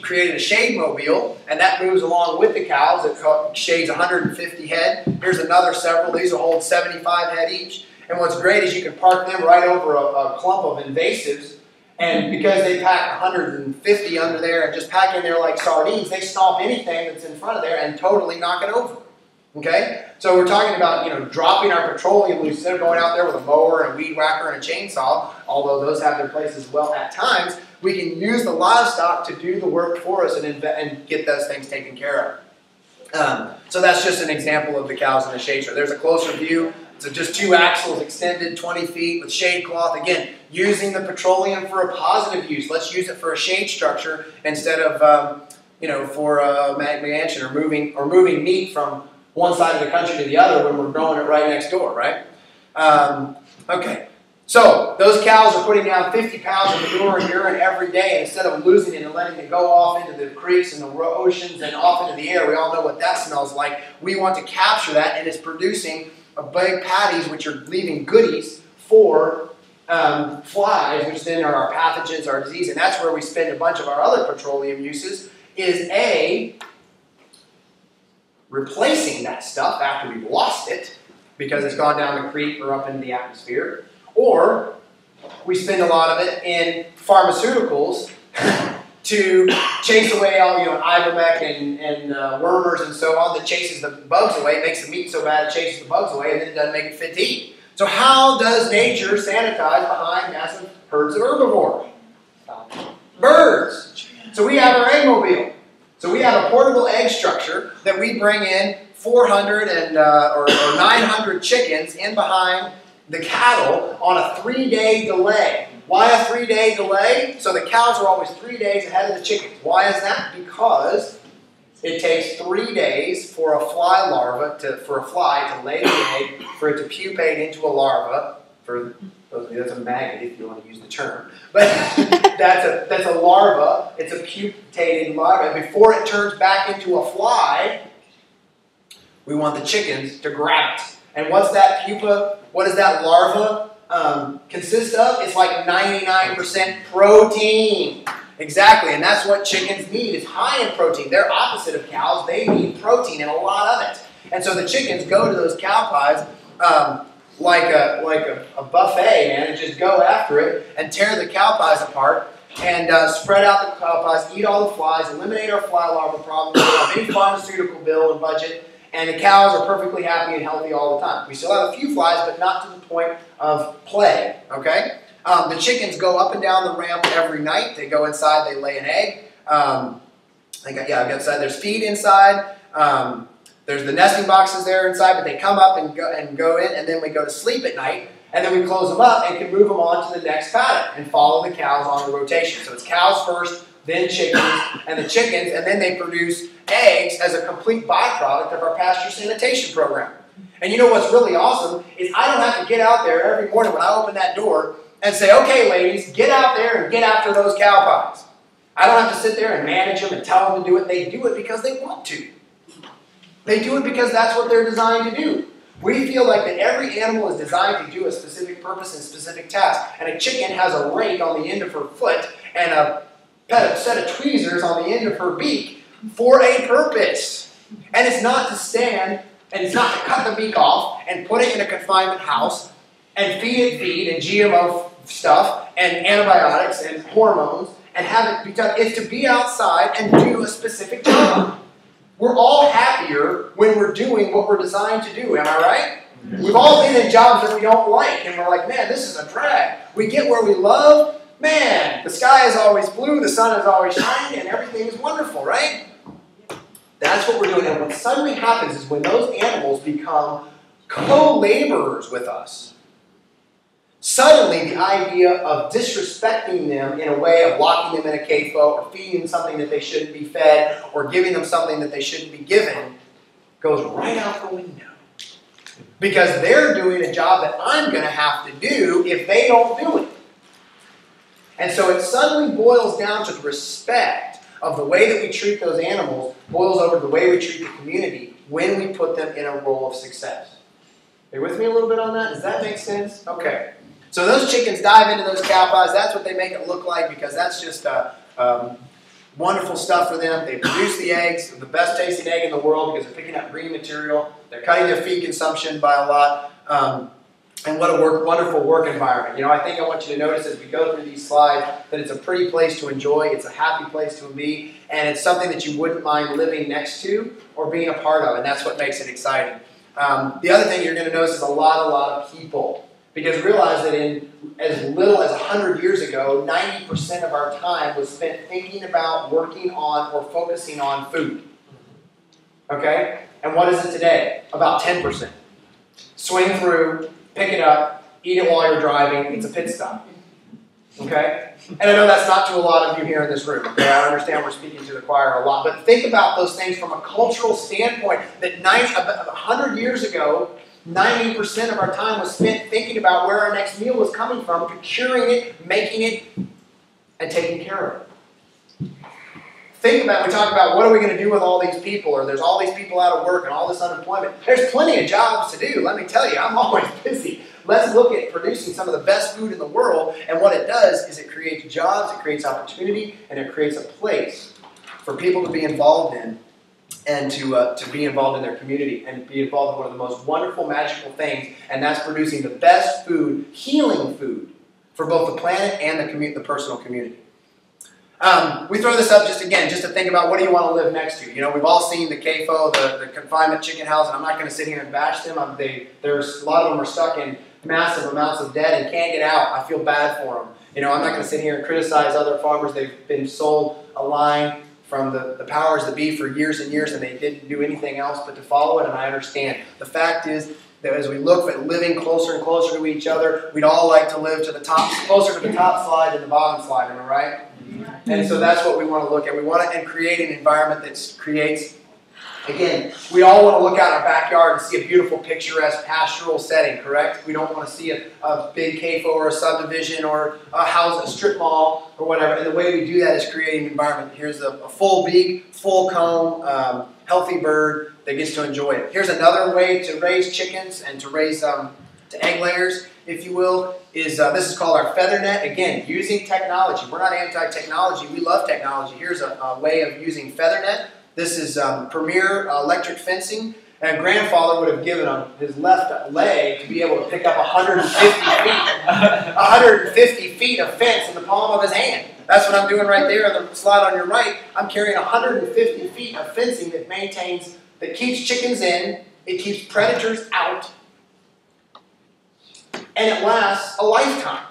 created a shade mobile, and that moves along with the cows. It shades 150 head. Here's another several. These will hold 75 head each. And what's great is you can park them right over a clump of invasives, and because they pack 150 under there and just pack in there like sardines, they stomp anything that's in front of there and totally knock it over. Okay? So we're talking about, dropping our petroleum loose instead of going out there with a mower and a weed whacker and a chainsaw, although those have their place as well at times. We can use the livestock to do the work for us and get those things taken care of. So that's just an example of the cows in the shade tree. There's a closer view. So just 2 axles extended 20 feet with shade cloth. Again, using the petroleum for a positive use. Let's use it for a shade structure instead of, for a mansion or moving meat from one side of the country to the other when we're growing it right next door, right? Okay. So those cows are putting down 50 pounds of manure and urine every day, and instead of losing it and letting it go off into the creeks and the oceans and off into the air. We all know what that smells like. We want to capture that, and it's producing big patties, which are leaving goodies for flies, which then are our pathogens, our disease, and that's where we spend a bunch of our other petroleum uses, is replacing that stuff after we've lost it, because it's gone down the creek or up into the atmosphere, or we spend a lot of it in pharmaceuticals to chase away all, ivermectin and wormers and so on that chases the bugs away. It makes the meat so bad it chases the bugs away, and then it doesn't make it fit to eat. So how does nature sanitize behind massive herds of herbivores? Birds. So we have our egg mobile. So we have a portable egg structure that we bring in 400 or 900 chickens in behind the cattle on a 3-day delay. Why a 3-day delay? So the cows are always 3 days ahead of the chickens. Why is that? Because it takes 3 days for a fly to lay the egg, for it to pupate into a larva. For those of you, that's a maggot if you want to use the term. But that's a larva. It's a putating larva. Before it turns back into a fly, we want the chickens to grab it. And what's that pupa? What does that larva consist of? It's like 99% protein. Exactly, and that's what chickens need, is high in protein. They're opposite of cows. They need protein and a lot of it. And so the chickens go to those cow pies like a buffet, man, and just go after it and tear the cow pies apart and spread out the cow pies, eat all the flies, eliminate our fly larva problem, we don't have any pharmaceutical bill and budget, and the cows are perfectly happy and healthy all the time. We still have a few flies, but not to the point of plague, okay? The chickens go up and down the ramp every night. They go inside, they lay an egg. I've got inside. There's feed inside. There's the nesting boxes there inside, but they come up and go in, and then we go to sleep at night, and then we close them up and can move them on to the next paddock and follow the cows on the rotation. So it's cows first, then chickens, and the chickens, and then they produce eggs as a complete byproduct of our pasture sanitation program. And you know what's really awesome is I don't have to get out there every morning when I open that door and say, okay, ladies, get out there and get after those cow pies. I don't have to sit there and manage them and tell them to do it. They do it because they want to. They do it because that's what they're designed to do. We feel like that every animal is designed to do a specific purpose and specific task. And a chicken has a rake on the end of her foot and a set of tweezers on the end of her beak for a purpose. And it's not to stand, and it's not to cut the beak off and put it in a confinement house and feed it feed and GMO stuff and antibiotics and hormones and have it be done. It's to be outside and do a specific job. We're all happier when we're doing what we're designed to do. Am I right? We've all been in jobs that we don't like, and we're like, man, this is a drag. We get where we love, man, the sky is always blue, the sun is always shining, and everything is wonderful, right? That's what we're doing. And what suddenly happens is when those animals become co-laborers with us, suddenly the idea of disrespecting them in a way of locking them in a CAFO or feeding them something that they shouldn't be fed or giving them something that they shouldn't be given goes right out the window. Because they're doing a job that I'm going to have to do if they don't do it. And so it suddenly boils down to the respect of the way that we treat those animals, boils over to the way we treat the community when we put them in a role of success. Are you with me a little bit on that? Does that make sense? Okay. So those chickens dive into those cow pies. That's what they make it look like because that's just wonderful stuff for them. They produce the eggs, the best tasting egg in the world because they're picking up green material. They're cutting their feed consumption by a lot. And what a wonderful work environment. You know, I think I want you to notice as we go through these slides that it's a pretty place to enjoy. It's a happy place to be. And it's something that you wouldn't mind living next to or being a part of. And that's what makes it exciting. The other thing you're going to notice is a lot of people. Because realize that in as little as 100 years ago, 90% of our time was spent thinking about, working on, or focusing on food. Okay? And what is it today? About 10%. Swing through, pick it up, eat it while you're driving. It's a pit stop. Okay? And I know that's not to a lot of you here in this room. Okay? I understand we're speaking to the choir a lot. But think about those things from a cultural standpoint that 100 years ago, 90% of our time was spent thinking about where our next meal was coming from, procuring it, making it, and taking care of it. Think about, we talk about what are we going to do with all these people, or there's all these people out of work and all this unemployment. There's plenty of jobs to do, let me tell you. I'm always busy. Let's look at producing some of the best food in the world, and what it does is it creates jobs, it creates opportunity, and it creates a place for people to be involved in and to be involved in their community and be involved in one of the most wonderful, magical things, and that's producing the best food, healing food, for both the planet and the personal community. We throw this up just to think about what do you want to live next to. You know, we've all seen the CAFO, the confinement chicken house, and I'm not going to sit here and bash them. There's a lot of them are stuck in massive amounts of debt and can't get out. I feel bad for them. You know, I'm not going to sit here and criticize other farmers. They've been sold a line from the powers that be for years and years, and they didn't do anything else but to follow it, and I understand. The fact is that as we look at living closer and closer to each other, we'd all like to live to the top, closer to the top slide than the bottom slide, am I right? And so that's what we want to look at. We want to create an environment that creates, again, we all want to look out our backyard and see a beautiful, picturesque, pastoral setting, correct? We don't want to see a big CAFO or a subdivision or a house, a strip mall or whatever. And the way we do that is creating an environment. Here's a full beak, full comb, healthy bird that gets to enjoy it. Here's another way to raise chickens and to raise to egg layers, if you will, is this is called our feather net. Again, using technology. We're not anti-technology. We love technology. Here's a way of using feather net. This is Premier electric fencing. And grandfather would have given him his left leg to be able to pick up 150 feet of fence in the palm of his hand. That's what I'm doing right there on the slide on your right. I'm carrying 150 feet of fencing that keeps chickens in, it keeps predators out, and it lasts a lifetime.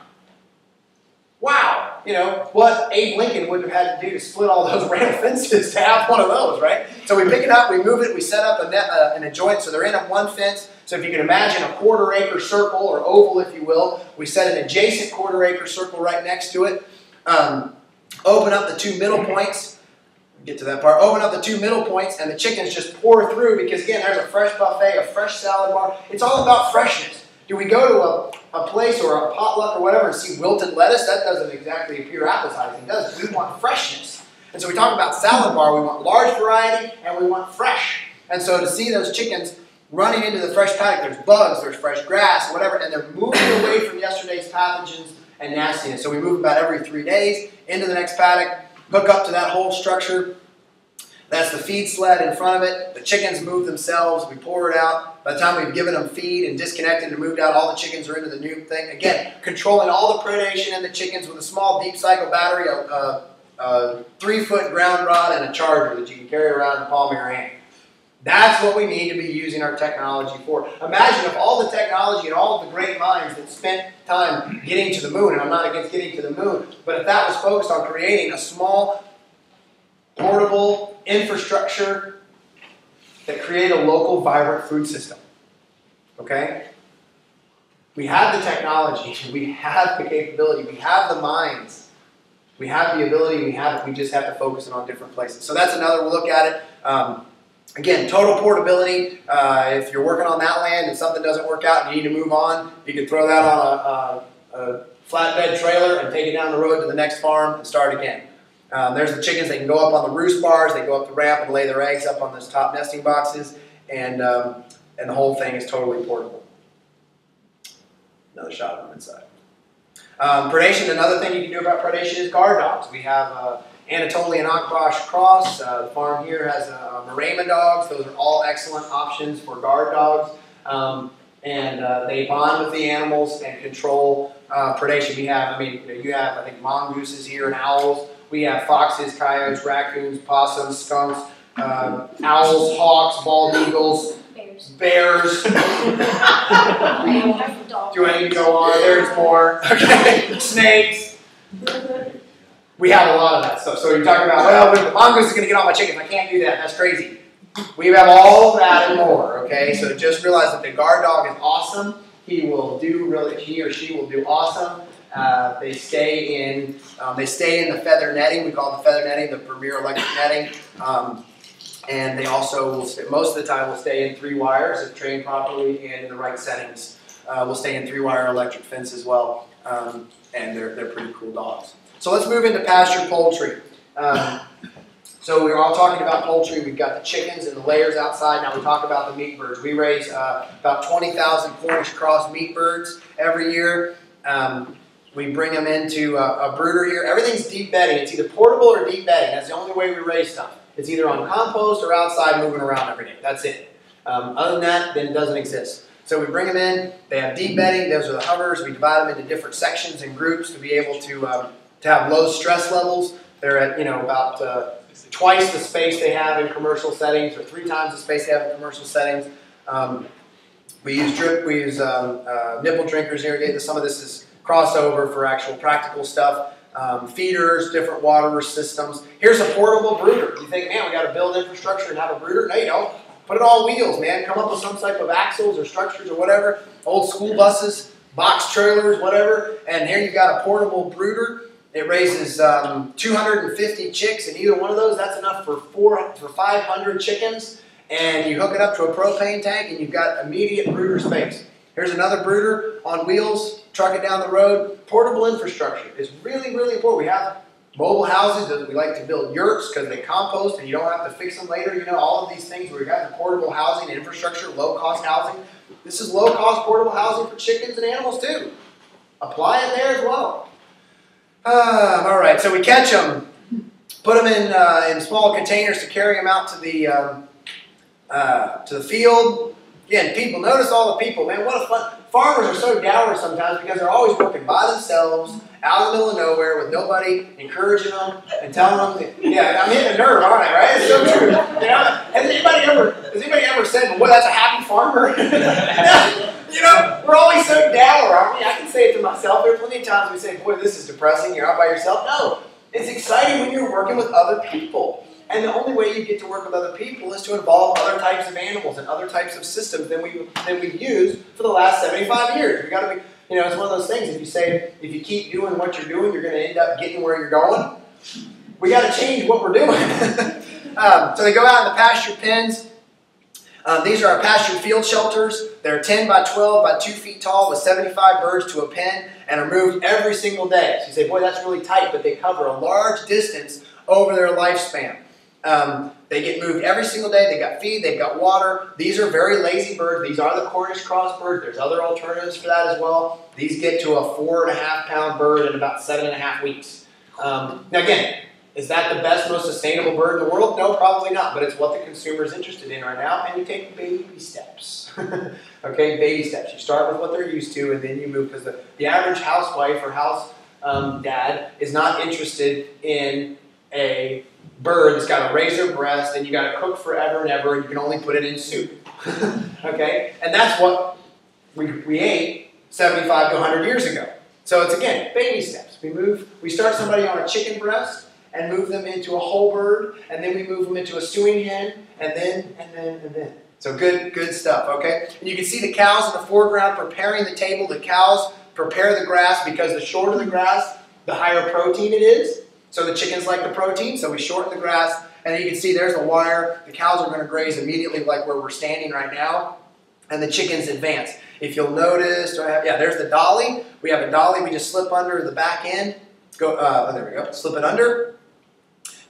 Wow. You know, what Abe Lincoln would have had to do to split all those rail fences to have one of those, right? So we pick it up, we move it, we set up a joint, so they're in one fence. So if you can imagine a quarter-acre circle, or oval, if you will, we set an adjacent quarter-acre circle right next to it. Open up the two middle points. Get to that part. Open up the two middle points, and the chickens just pour through because, again, there's a fresh buffet, a fresh salad bar. It's all about freshness. Do we go to a place or a potluck or whatever and see wilted lettuce? That doesn't exactly appear appetizing, does it? We want freshness. And so we talk about salad bar. We want large variety, and we want fresh. And so to see those chickens running into the fresh paddock, there's bugs, there's fresh grass, whatever, and they're moving away from yesterday's pathogens and nastiness. So we move about every 3 days into the next paddock, hook up to that whole structure. That's the feed sled in front of it. The chickens move themselves. We pour it out. By the time we've given them feed and disconnected and moved out, all the chickens are into the new thing. Again, controlling all the predation in the chickens with a small deep cycle battery, a 3-foot ground rod, and a charger that you can carry around in the palm of your hand. That's what we need to be using our technology for. Imagine if all the technology and all of the great minds that spent time getting to the moon, and I'm not against getting to the moon, but if that was focused on creating a small, portable infrastructure that create a local, vibrant food system. Okay? We have the technology, we have the capability, we have the minds, we have the ability, we just have to focus it on different places. So that's another look at it. Again, total portability. If you're working on that land and something doesn't work out and you need to move on, you can throw that on a flatbed trailer and take it down the road to the next farm and start again. There's the chickens. They can go up on the roost bars. They go up the ramp and lay their eggs up on those top nesting boxes, and the whole thing is totally portable. Another shot of them inside. Predation. Another thing you can do about predation is guard dogs. We have Anatolian Akbash cross. The farm here has Marema dogs. Those are all excellent options for guard dogs, and they bond with the animals and control predation. We have, you have, I think, mongooses here and owls. We have foxes, coyotes, raccoons, possums, skunks, owls, hawks, bald eagles, bears. Do I need to go on? There's more. Okay, snakes. We have a lot of that stuff. So you're talking about, well, the mongoose is going to get on my chickens. I can't do that. That's crazy. We have all of that and more. Okay, so just realize that the guard dog is awesome. He or she will do awesome. They stay in the feather netting. We call the feather netting the premier electric netting. And they also will stay, most of the time will stay in 3 wires if trained properly and in the right settings. Will stay in 3-wire electric fence as well. And they're pretty cool dogs. So let's move into pastured poultry. So we're all talking about poultry. We've got the chickens and the layers outside. Now we talk about the meat birds. We raise about 20,000 Cornish cross meat birds every year. We bring them into a brooder here. Everything's deep bedding. It's either portable or deep bedding. That's the only way we raise stuff. It's either on compost or outside moving around every day. That's it. Other than that, then it doesn't exist. So we bring them in. They have deep bedding. Those are the hovers. We divide them into different sections and groups to be able to have low stress levels. They're at about twice the space they have in commercial settings, or 3 times the space they have in commercial settings. We use drip. We use nipple drinkers here. Some of this is crossover for actual practical stuff. Feeders, different water systems. Here's a portable brooder. You think, man, we got to build infrastructure and have a brooder? No, you don't. Put it on wheels, man. Come up with some type of axles or structures or whatever. Old school buses, box trailers, whatever. And here you've got a portable brooder. It raises 250 chicks, and either one of those, that's enough for 500 chickens. And you hook it up to a propane tank, and you've got immediate brooder space. Here's another brooder on wheels. Truck it down the road. Portable infrastructure is really, really important. We have mobile houses that we like to build yurts because they compost and you don't have to fix them later. You know, all of these things where we got the portable housing infrastructure, low-cost housing. This is low-cost portable housing for chickens and animals too. Apply it there as well. All right, so we catch them, put them in small containers to carry them out to the field. Again, people, notice all the people, man, what a fun. Farmers are so dour sometimes because they're always working by themselves, out in the middle of nowhere with nobody encouraging them and telling them, yeah, I'm hitting a nerve, aren't I, right? It's so true. You know, has anybody ever said, well, boy, that's a happy farmer? You know, we're always so dour, aren't we? I can say it to myself. There are plenty of times we say, boy, this is depressing, you're out by yourself. No, it's exciting when you're working with other people. And the only way you get to work with other people is to involve other types of animals and other types of systems than we've used for the last 75 years. We got to be, you know, it's one of those things. If you keep doing what you're doing, you're going to end up getting where you're going. We got to change what we're doing. So they go out in the pasture pens. These are our pastured field shelters. They're 10 by 12 by 2 feet tall with 75 birds to a pen and are moved every single day. So you say, boy, that's really tight, but they cover a large distance over their lifespan. They get moved every single day. They've got feed, they've got water. These are very lazy birds. These are the Cornish cross birds. There's other alternatives for that as well. These get to a 4.5-pound bird in about 7.5 weeks. Now again, Is that the best, most sustainable bird in the world? No, probably not, but it's what the consumer is interested in right now, and you take baby steps. Okay, baby steps. You start with what they're used to, and then you move, because the average housewife or house dad is not interested in a bird that's got to raise their breast, and you got to cook forever and ever, and you can only put it in soup. Okay, and that's what we ate 75 to 100 years ago. So it's, again, baby steps. We start somebody on a chicken breast and move them into a whole bird, and then we move them into a stewing hen, and then. So good stuff, okay? And you can see the cows in the foreground preparing the table. The cows prepare the grass because the shorter the grass, the higher protein it is. So the chickens like the protein, so we shorten the grass. And then you can see there's the wire. The cows are going to graze immediately like where we're standing right now. And the chickens advance. If you'll notice, there's the dolly. We have a dolly. We just slip under the back end. There we go. Slip it under.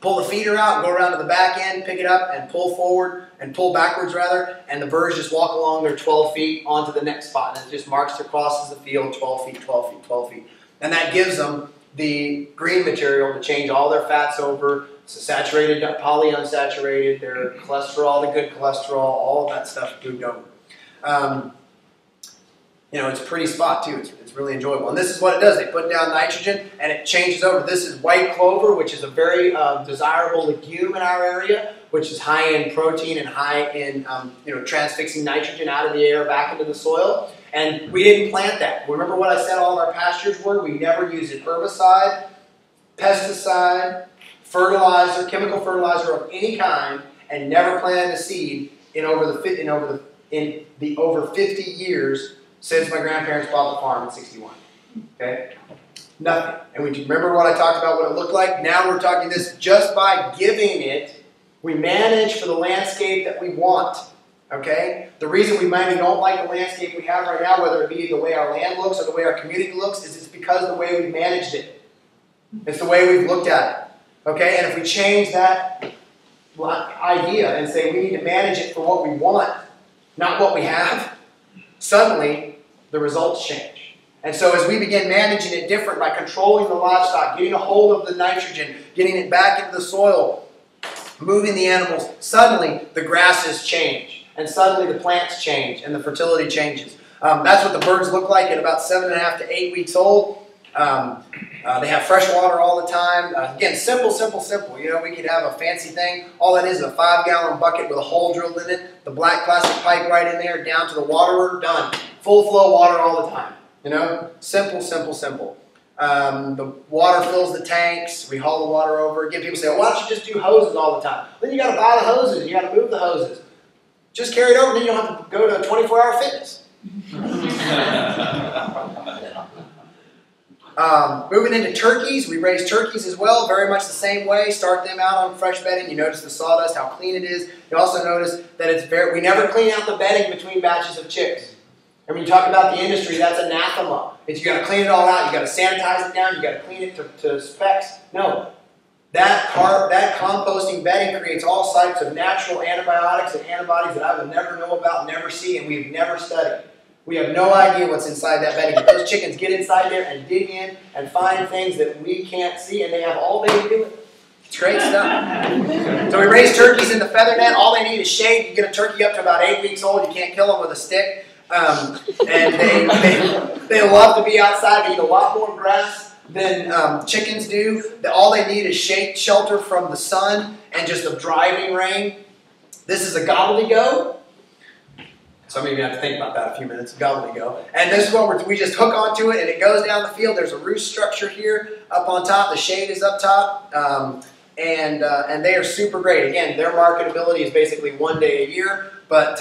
Pull the feeder out and go around to the back end, pick it up and pull forward, and pull backwards rather, and the birds just walk along their 12 feet onto the next spot. And it just marks across the field 12 feet, 12 feet, 12 feet. And that gives them the green material to change all their fats over, so saturated, polyunsaturated, their cholesterol, the good cholesterol, all of that stuff moved over. It's a pretty spot too. It's really enjoyable. And this is what it does. They put down nitrogen and it changes over. This is white clover, which is a very desirable legume in our area, which is high in protein and high in transfixing nitrogen out of the air back into the soil. And we didn't plant that. Remember what I said all of our pastures were? We never used an herbicide, pesticide, fertilizer, chemical fertilizer of any kind, and never planted a seed in the over 50 years since my grandparents bought the farm in '61. Okay? Nothing. And we remember what I talked about, what it looked like? Now we're talking this just by giving it, we manage for the landscape that we want. Okay? The reason we maybe don't like the landscape we have right now, whether it be the way our land looks or the way our community looks, is it's because of the way we managed it. It's the way we've looked at it. Okay? And if we change that idea and say we need to manage it for what we want, not what we have, suddenly the results change. And so as we begin managing it different by controlling the livestock, getting a hold of the nitrogen, getting it back into the soil, moving the animals, suddenly the grasses change. And suddenly the plants change and the fertility changes. That's what the birds look like at about 7.5 to 8 weeks old. They have fresh water all the time. Again, simple. We could have a fancy thing. All that is a 5-gallon bucket with a hole drilled in it, the black plastic pipe right in there, down to the waterer, done. Full flow water all the time. Simple. The water fills the tanks. We haul the water over. Again, people say, well, why don't you just do hoses all the time? Then you got to buy the hoses. You got to move the hoses. Just carry it over, then you don't have to go to 24-hour fitness. Moving into turkeys, we raise turkeys as well, very much the same way. Start them out on fresh bedding. You notice the sawdust, how clean it is. You also notice that we never clean out the bedding between batches of chicks. And when you talk about the industry, that's anathema. You got to clean it all out. You got to sanitize it down. You got to clean it to specs. No, that composting bedding creates all types of natural antibiotics and antibodies that I would never know about, never see, and we've never studied. We have no idea what's inside that bedding. But those chickens get inside there and dig in and find things that we can't see, and they have all day to do it. It's great stuff. So we raise turkeys in the feather net. All they need is shade. You get a turkey up to about 8 weeks old. You can't kill them with a stick. And they love to be outside. They eat a lot more grass than chickens do. All they need is shade, shelter from the sun and just a driving rain. This is a gobbledygook. Some of you have to think about that a few minutes. Gobbledygook. And this is what we just hook onto it and it goes down the field. There's a roost structure here up on top. The shade is up top. And they are super great. Again, their marketability is basically 1 day a year, but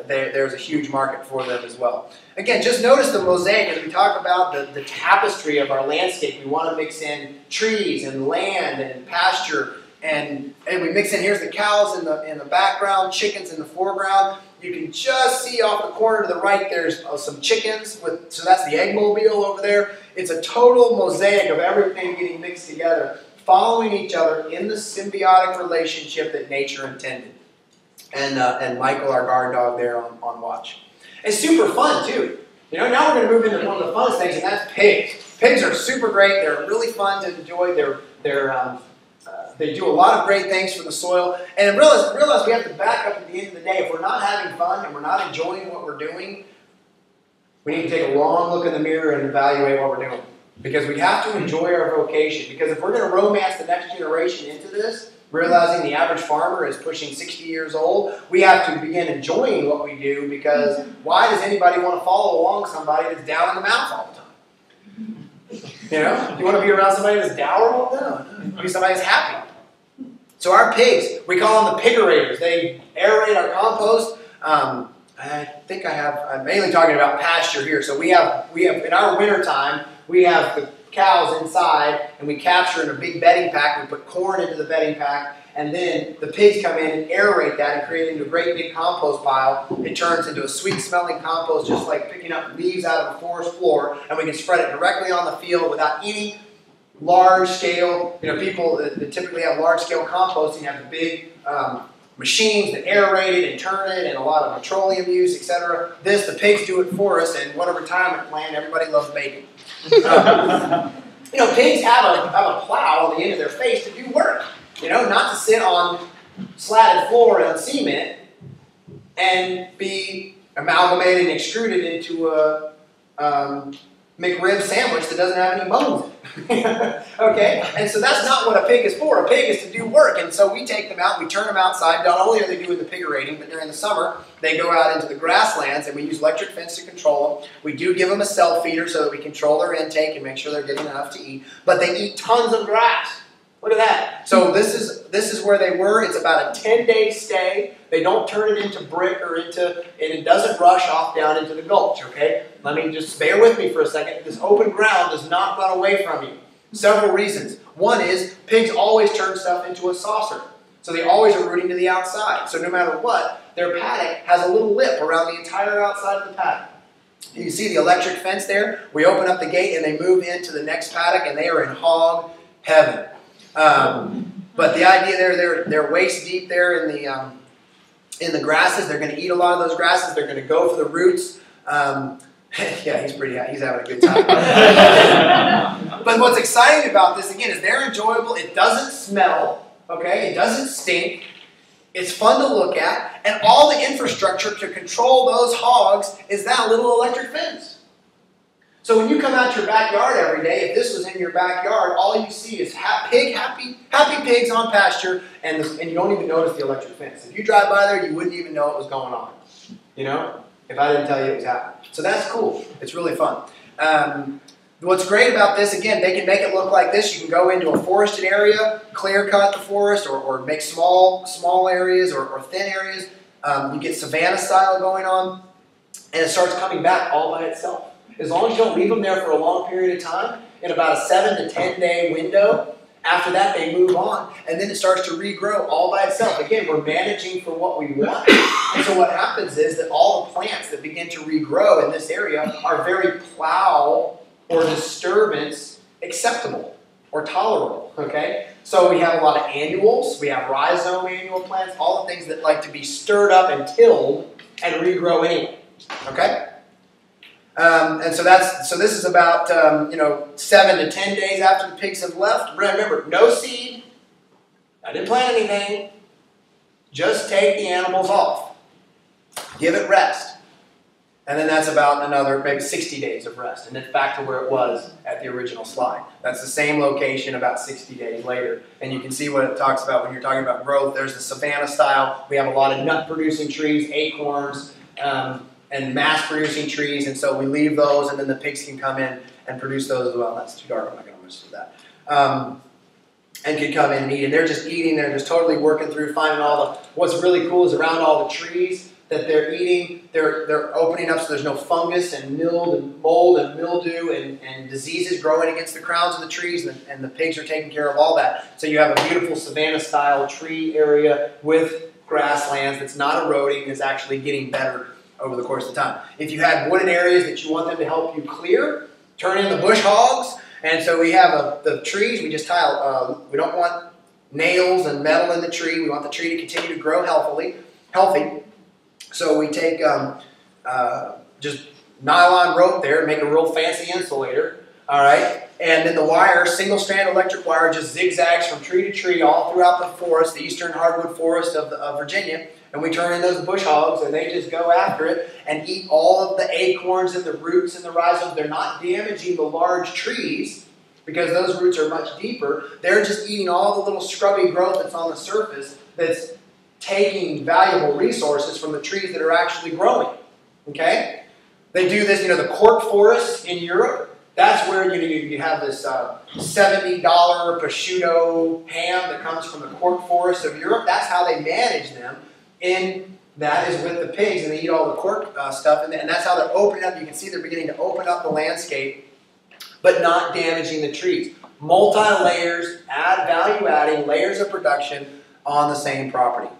there's a huge market for them as well. Again, just notice the mosaic as we talk about the tapestry of our landscape. We want to mix in trees and land and pasture, and we mix in, here's the cows in the background, chickens in the foreground. You can just see off the corner to the right, there's some chickens, so that's the egg mobile over there. It's a total mosaic of everything getting mixed together, following each other in the symbiotic relationship that nature intended. And Michael, our guard dog there on watch. It's super fun too. Now we're going to move into one of the funnest things, and that's pigs. Pigs are super great. They're really fun to enjoy. They're They do a lot of great things for the soil. And realize we have to back up at the end of the day. If we're not having fun and we're not enjoying what we're doing, we need to take a long look in the mirror and evaluate what we're doing. Because we have to enjoy our vocation. Because if we're going to romance the next generation into this, realizing the average farmer is pushing 60 years old, we have to begin enjoying what we do, because why does anybody want to follow along somebody that's down in the mouth all the time? You know? You want to be around somebody that's dour all the time? No. You want to be somebody that's happy. So our pigs, we call them the piggerators. They aerate our compost. I think I'm mainly talking about pasture here. So we have in our winter time, we have the cows inside, and we capture in a big bedding pack. We put corn into the bedding pack, and then the pigs come in and aerate that and create it into a great big compost pile. It turns into a sweet-smelling compost, just like picking up leaves out of a forest floor, and we can spread it directly on the field without any large-scale, people that typically have large-scale composting have the big machines that aerate it and turn it, and a lot of petroleum use, etc. The pigs do it for us, and what a retirement plan. Everybody loves bacon. Pigs have a plow on the end of their face to do work. Not to sit on slatted floor and cement and be amalgamated and extruded into a McRib sandwich that doesn't have any bones in it. Okay? And so that's not what a pig is for. A pig is to do work. And so we take them out, we turn them outside. Not only are they doing the piggerating, but during the summer, they go out into the grasslands, and we use electric fence to control them. We do give them a cell feeder so that we control their intake and make sure they're getting enough to eat. But they eat tons of grass. Look at that. So this is where they were. It's about a 10-day stay. They don't turn it into brick and it doesn't rush off down into the gulch, okay? Let me just bear with me for a second. This open ground does not run away from you. Several reasons. One is pigs always turn stuff into a saucer. So they always are rooting to the outside. So no matter what, their paddock has a little lip around the entire outside of the paddock. You can see the electric fence there. We open up the gate and they move into the next paddock, and they are in hog heaven. But the idea they're waist deep there in the grasses. They're going to eat a lot of those grasses. They're going to go for the roots. Yeah, he's having a good time. But what's exciting about this, again, is they're enjoyable. It doesn't smell, okay? It doesn't stink. It's fun to look at. And all the infrastructure to control those hogs is that little electric fence. So when you come out your backyard every day, if this was in your backyard, all you see is happy pigs on pasture, and you don't even notice the electric fence. If you drive by there, you wouldn't even know what was going on. If I didn't tell you it was happening. So that's cool. It's really fun. What's great about this, again, they can make it look like this. You can go into a forested area, clear cut the forest, or make small areas or thin areas. You get savanna style going on, and it starts coming back all by itself. As long as you don't leave them there for a long period of time, in about a 7 to 10 day window, after that they move on, and then it starts to regrow all by itself. Again, we're managing for what we want. And so what happens is that all the plants that begin to regrow in this area are very plow or disturbance acceptable or tolerable, okay? So we have a lot of annuals, we have rhizome annual plants, all the things that like to be stirred up and tilled and regrow anyway, okay? And so this is about 7 to 10 days after the pigs have left. Remember, no seed. I didn't plant anything. Just take the animals off. Give it rest. And then that's about another maybe 60 days of rest. And it's back to where it was at the original slide. That's the same location about 60 days later. And you can see what it talks about when you're talking about growth. There's the savanna style. We have a lot of nut-producing trees, acorns, and mass-producing trees, and so we leave those, and then the pigs can come in and produce those as well. That's too dark, I'm not going to mess with that. And can come in and eat, and they're just eating, they're just totally working through, finding what's really cool is around all the trees that they're eating, they're opening up so there's no fungus and mold and mildew and diseases growing against the crowns of the trees, and the pigs are taking care of all that. So you have a beautiful savanna-style tree area with grasslands that's not eroding, it's actually getting better over the course of time. If you had wooded areas that you want them to help you clear, turn in the bush hogs. And so we have the trees, we just tile, we don't want nails and metal in the tree. We want the tree to continue to grow healthy. So we take just nylon rope there and make a real fancy insulator. All right. And then the wire, single-strand electric wire, just zigzags from tree to tree all throughout the forest, the eastern hardwood forest of Virginia. And we turn in those bush hogs, and they just go after it and eat all of the acorns and the roots and the rhizomes. They're not damaging the large trees because those roots are much deeper. They're just eating all the little scrubby growth that's on the surface that's taking valuable resources from the trees that are actually growing. Okay? They do this, the cork forests in Europe. That's where you have this $70 prosciutto ham that comes from the cork forests of Europe. That's how they manage them. And that is with the pigs, and they eat all the cork stuff. And that's how they're opening up. You can see they're beginning to open up the landscape, but not damaging the trees. Multi-layers, value-adding layers of production on the same property.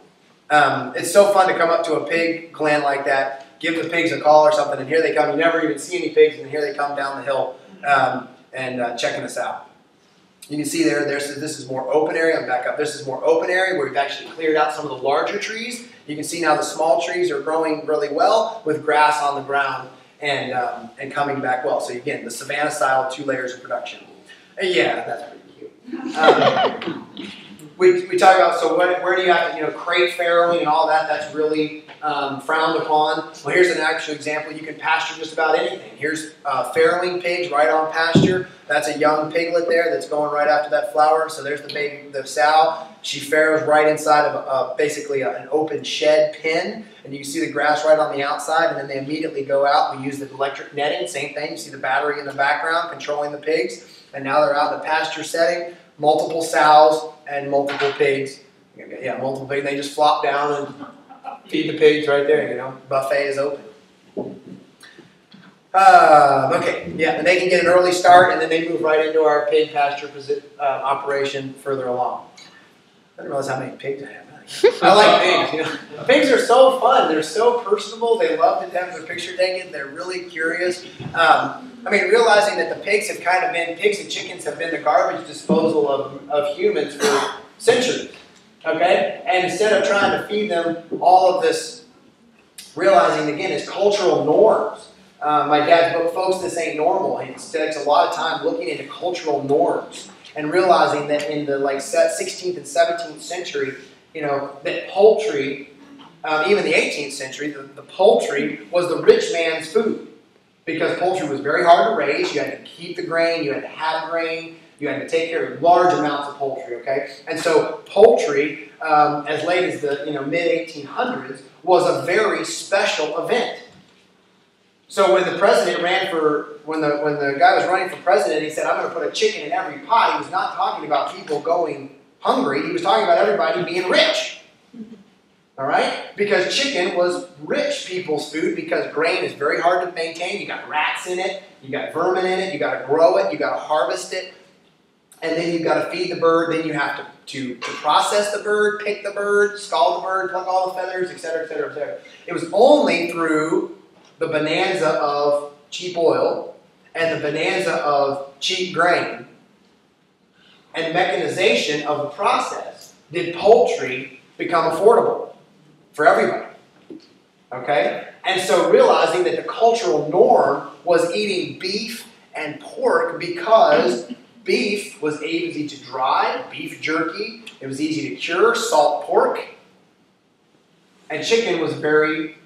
It's so fun to come up to a pig glen like that, give the pigs a call or something, and here they come. You never even see any pigs, and here they come down the hill and checking us out. You can see this is more open area. I'm back up. This is more open area where we've actually cleared out some of the larger trees. You can see now the small trees are growing really well with grass on the ground and coming back well. So again, the savanna style 2 layers of production. Yeah, that's pretty cute. We talk about, so where do you have to, crate farrowing and all that, that's really frowned upon. Well, here's an actual example. You can pasture just about anything. Here's farrowing pigs right on pasture. That's a young piglet there that's going right after that flower. So there's the baby, the sow. She farrows right inside of basically an open shed pen. And you can see the grass right on the outside, and then they immediately go out. We use the electric netting, same thing. You see the battery in the background controlling the pigs. And now they're out in the pasture setting. Multiple sows and multiple pigs. Yeah, multiple pigs. They just flop down and feed the pigs right there, Buffet is open. Okay, yeah, and they can get an early start, and then they move right into our pig pasture operation further along. I didn't realize how many pigs I have. I like pigs, Pigs are so fun. They're so personable. They love to have their picture taken. They're really curious. Realizing that the pigs and chickens have been the garbage disposal of humans for centuries. Okay? And instead of trying to feed them all of this, realizing again, it's cultural norms. My dad's book, Folks, This Ain't Normal. He takes a lot of time looking into cultural norms and realizing that in the 16th and 17th century, that poultry, even the 18th century, the poultry was the rich man's food. Because poultry was very hard to raise. You had to keep the grain. You had to have grain. You had to take care of large amounts of poultry, okay? And so poultry, as late as the mid-1800s, was a very special event. So when the president when the guy was running for president, he said, I'm going to put a chicken in every pot, he was not talking about people going hungry. He was talking about everybody being rich. All right? Because chicken was rich people's food because grain is very hard to maintain. You got rats in it. You got vermin in it. You got to grow it. You got to harvest it. And then you've got to feed the bird. Then you have to process the bird, pick the bird, scald the bird, pluck all the feathers, etc., etc., etc. It was only through the bonanza of cheap oil and the bonanza of cheap grain and mechanization of the process did poultry become affordable for everybody. Okay? And so realizing that the cultural norm was eating beef and pork because beef was easy to dry, beef jerky, it was easy to cure, salt pork, and chicken was very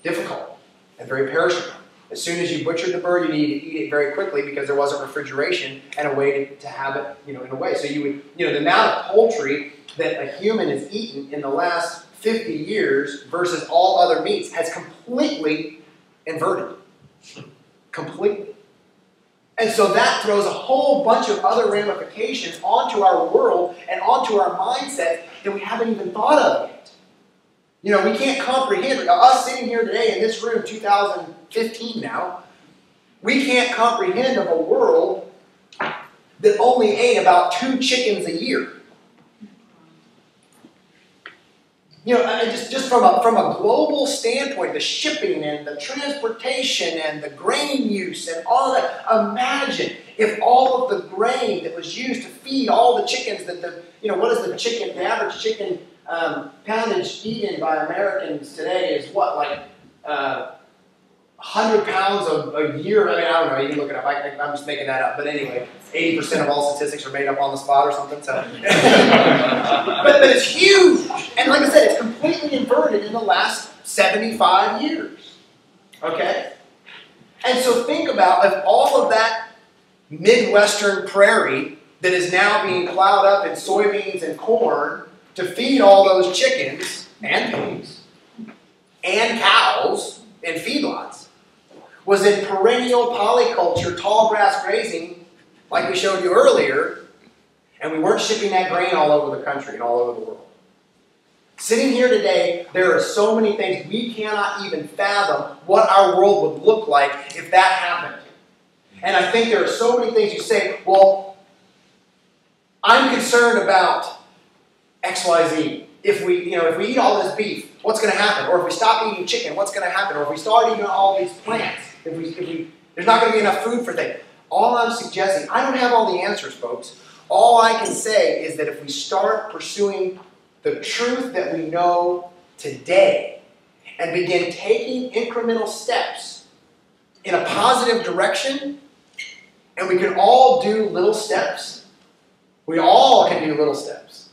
difficult and very perishable. As soon as you butchered the bird, you needed to eat it very quickly because there wasn't refrigeration and a way to have it, in a way. So you would, the amount of poultry that a human has eaten in the last 50 years versus all other meats has completely inverted. Completely. And so that throws a whole bunch of other ramifications onto our world and onto our mindset that we haven't even thought of yet. We can't comprehend. Us sitting here today in this room, 2015 now, we can't comprehend of a world that only ate about 2 chickens a year. Just from a global standpoint, the shipping and the transportation and the grain use and all of that. Imagine if all of the grain that was used to feed all the chickens that what is the average chicken poundage eaten by Americans today is what, 100 pounds a year. I mean, I don't know. You can look it up. I'm just making that up. But anyway, 80% of all statistics are made up on the spot or something. So, but it's huge. And like I said, it's completely inverted in the last 75 years. Okay? And so think about if all of that Midwestern prairie that is now being plowed up in soybeans and corn to feed all those chickens and pigs and cows in feedlots was in perennial polyculture, tall grass grazing, like we showed you earlier, and we weren't shipping that grain all over the country and all over the world. Sitting here today, there are so many things we cannot even fathom what our world would look like if that happened. And I think there are so many things you say, well, I'm concerned about XYZ. If we eat all this beef, what's going to happen? Or if we stop eating chicken, what's going to happen? Or if we start eating all these plants, there's not going to be enough food for things. All I'm suggesting, I don't have all the answers, folks. All I can say is that if we start pursuing the truth that we know today and begin taking incremental steps in a positive direction, and we can all do little steps. We all can do little steps.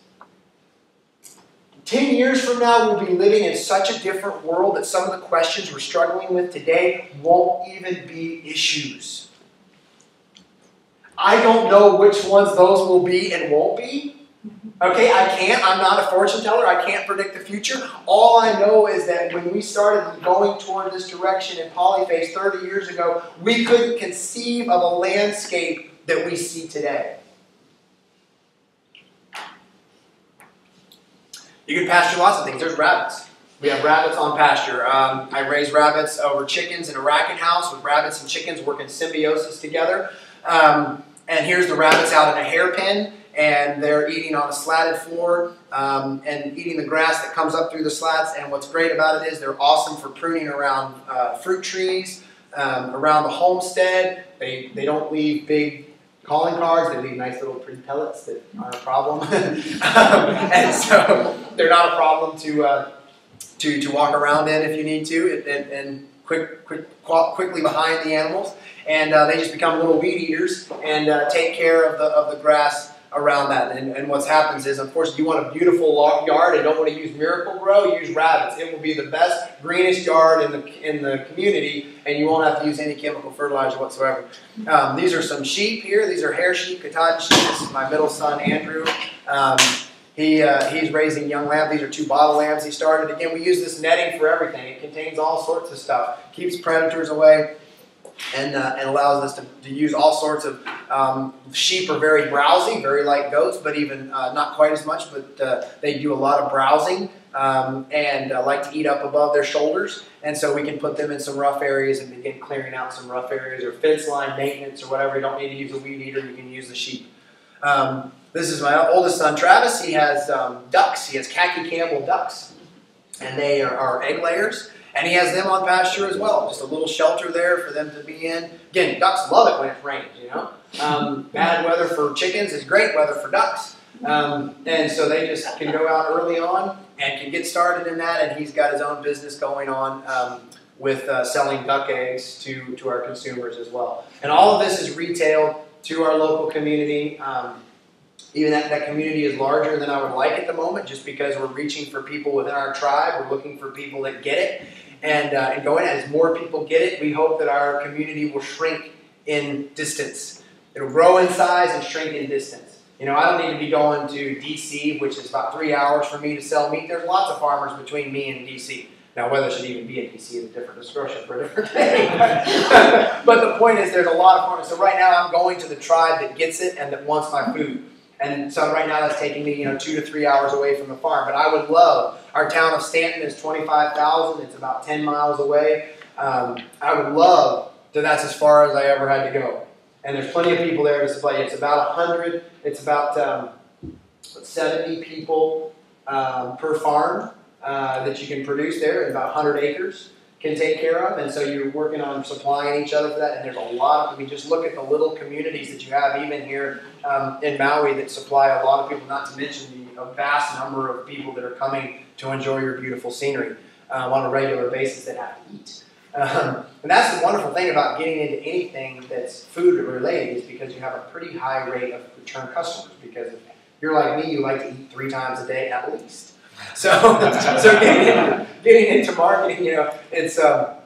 10 years from now, we'll be living in such a different world that some of the questions we're struggling with today won't even be issues. I don't know which ones those will be and won't be. Okay, I'm not a fortune teller. I can't predict the future. All I know is that when we started going toward this direction in Polyface 30 years ago, we couldn't conceive of a landscape that we see today. You can pasture lots of things. There's rabbits. We have rabbits on pasture. I raise rabbits over chickens in a racket house with rabbits and chickens working symbiosis together. And here's the rabbits out in a hairpin, and they're eating on a slatted floor and eating the grass that comes up through the slats. And what's great about it is they're awesome for pruning around fruit trees, around the homestead. They don't leave big calling cards. They leave nice little pretty pellets that aren't a problem. And so they're not a problem to walk around in if you need to, and quickly behind the animals. And they just become little weed eaters and take care of the grass around that. And what happens is, unfortunately, you want a beautiful yard and don't want to use Miracle-Gro, use rabbits. It will be the best, greenest yard in the community, and you won't have to use any chemical fertilizer whatsoever. These are some sheep here. These are hair sheep, Katahdin sheep. This is my middle son, Andrew. He's raising young lambs. These are 2 bottle lambs he started. Again, we use this netting for everything. It contains all sorts of stuff. Keeps predators away. And allows us to use all sorts of, sheep are very browsy, very like goats, but even not quite as much, but they do a lot of browsing and like to eat up above their shoulders. And so we can put them in some rough areas and begin clearing out some rough areas or fence line maintenance or whatever. You don't need to use a weed eater, you can use the sheep. This is my oldest son, Travis. He has ducks. He has khaki Campbell ducks, and they are egg layers. And he has them on pasture as well. Just a little shelter there for them to be in. Again, ducks love it when it rains, you know. Bad weather for chickens is great weather for ducks. And so they just can go out early on and can get started in that. And he's got his own business going on with selling duck eggs to our consumers as well. And all of this is retailed to our local community. Even that community is larger than I would like at the moment, just because we're reaching for people within our tribe. We're looking for people that get it. And going as more people get it, we hope that our community will shrink in distance. It'll grow in size and shrink in distance. You know, I don't need to be going to D.C., which is about 3 hours for me to sell meat. There's lots of farmers between me and D.C. Now, whether it should even be in D.C. is a different discussion for a different day. But the point is, there's a lot of farmers. So right now, I'm going to the tribe that gets it and that wants my food. And so right now that's taking me, 2 to 3 hours away from the farm. But I would love, our town of Stanton is 25,000. It's about 10 miles away. I would love that's as far as I ever had to go. And there's plenty of people there to supply. It's about 100. It's about 70 people per farm that you can produce there, and about 100 acres can take care of. And so you're working on supplying each other for that. And there's a lot of, just look at the little communities that you have even here in Maui that supply a lot of people, not to mention the vast number of people that are coming to enjoy your beautiful scenery on a regular basis that have to eat. And that's the wonderful thing about getting into anything that's food related, is because you have a pretty high rate of return customers. Because if you're like me, you like to eat 3 times a day at least. So getting into marketing, you know, it's a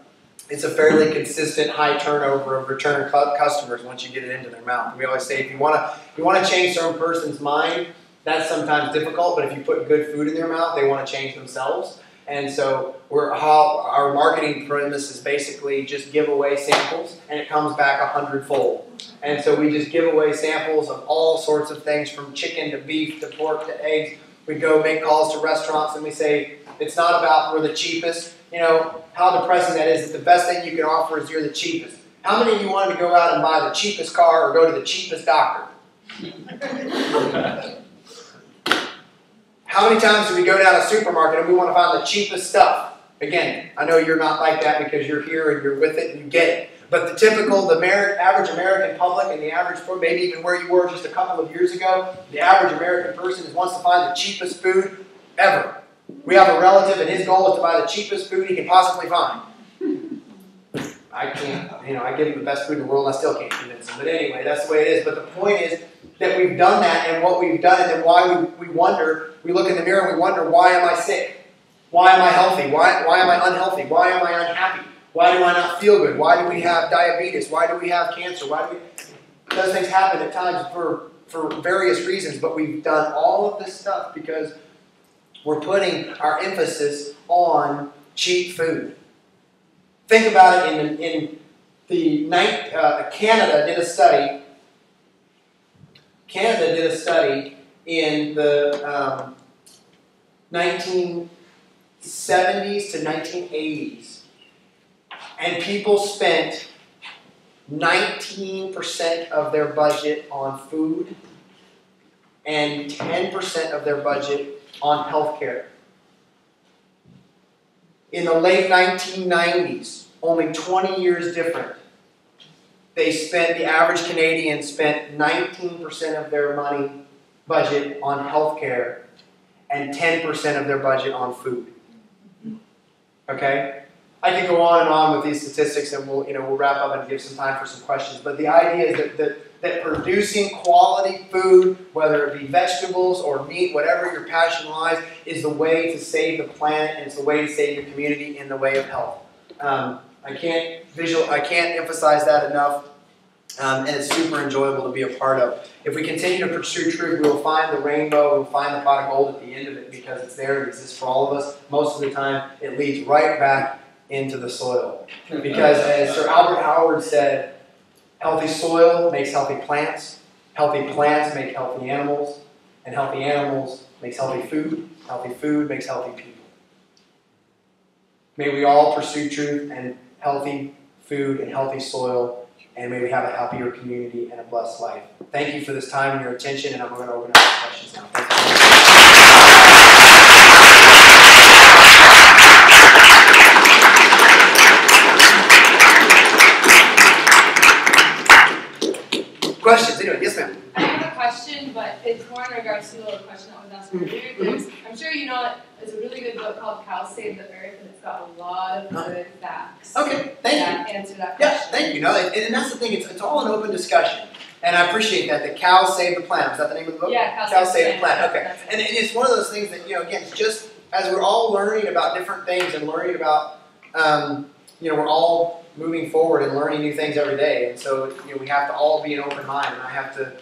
fairly consistent high turnover of return customers once you get it into their mouth. We always say if you want to change some person's mind, that's sometimes difficult, but if you put good food in their mouth, they want to change themselves. And so our marketing premise is basically just give away samples, and it comes back 100-fold. And so we just give away samples of all sorts of things, from chicken to beef to pork to eggs. We go make calls to restaurants and we say, it's not about we're the cheapest. You know, how depressing that is, that the best thing you can offer is you're the cheapest. How many of you wanted to go out and buy the cheapest car or go to the cheapest doctor? How many times do we go down a supermarket and we want to find the cheapest stuff? Again, I know you're not like that because you're here and you're with it and you get it. But the average American public, and the average, maybe even where you were just a couple of years ago, the average American person wants to find the cheapest food ever. We have a relative and his goal is to buy the cheapest food he can possibly find. I can't, you know, I give him the best food in the world and I still can't convince him. But anyway, that's the way it is. But the point is that we've done that, and what we've done, and then why we wonder, we look in the mirror and we wonder, why am I sick? Why am I healthy? Why am I unhealthy? Why am I unhappy? Why do I not feel good? Why do we have diabetes? Why do we have cancer? Those things happen at times for various reasons, but we've done all of this stuff because we're putting our emphasis on cheap food. Think about it. Canada did a study. Canada did a study in the 1970s to 1980s, and people spent 19% of their budget on food and 10% of their budget on healthcare. In the late 1990s, only 20 years different, the average Canadian spent 19% of their money budget on healthcare and 10% of their budget on food. Okay? I could go on and on with these statistics, and we'll wrap up and give some time for some questions. But the idea is that producing quality food, whether it be vegetables or meat, whatever your passion lies, is the way to save the planet, and it's the way to save your community in the way of health. I can't emphasize that enough, and it's super enjoyable to be a part of. If we continue to pursue truth, we will find the rainbow, we'll find the pot of gold at the end of it, because it's there, it exists for all of us. Most of the time, it leads right back into the soil. Because as Sir Albert Howard said, healthy soil makes healthy plants make healthy animals, and healthy animals makes healthy food makes healthy people. May we all pursue truth and healthy food and healthy soil, and may we have a happier community and a blessed life. Thank you for this time and your attention, and I'm going to open up for questions now. Thank you. Questions? Anyway, yes, ma'am. I have a question, but it's more in regards to a question that was asked earlier. I'm sure you know there's a really good book called Cows Save the Earth, and it's got a lot of good facts. Okay, thank you. That answer that question. Yeah, thank you. No, and that's the thing, it's all an open discussion. And I appreciate that Cows Save the Planet. Is that the name of the book? Yeah, Cows Save the Planet. Okay. And it's one of those things that, again, it's just as we're all learning about different things and learning about, we're all moving forward and learning new things every day. And so, we have to all be an open mind, and I have to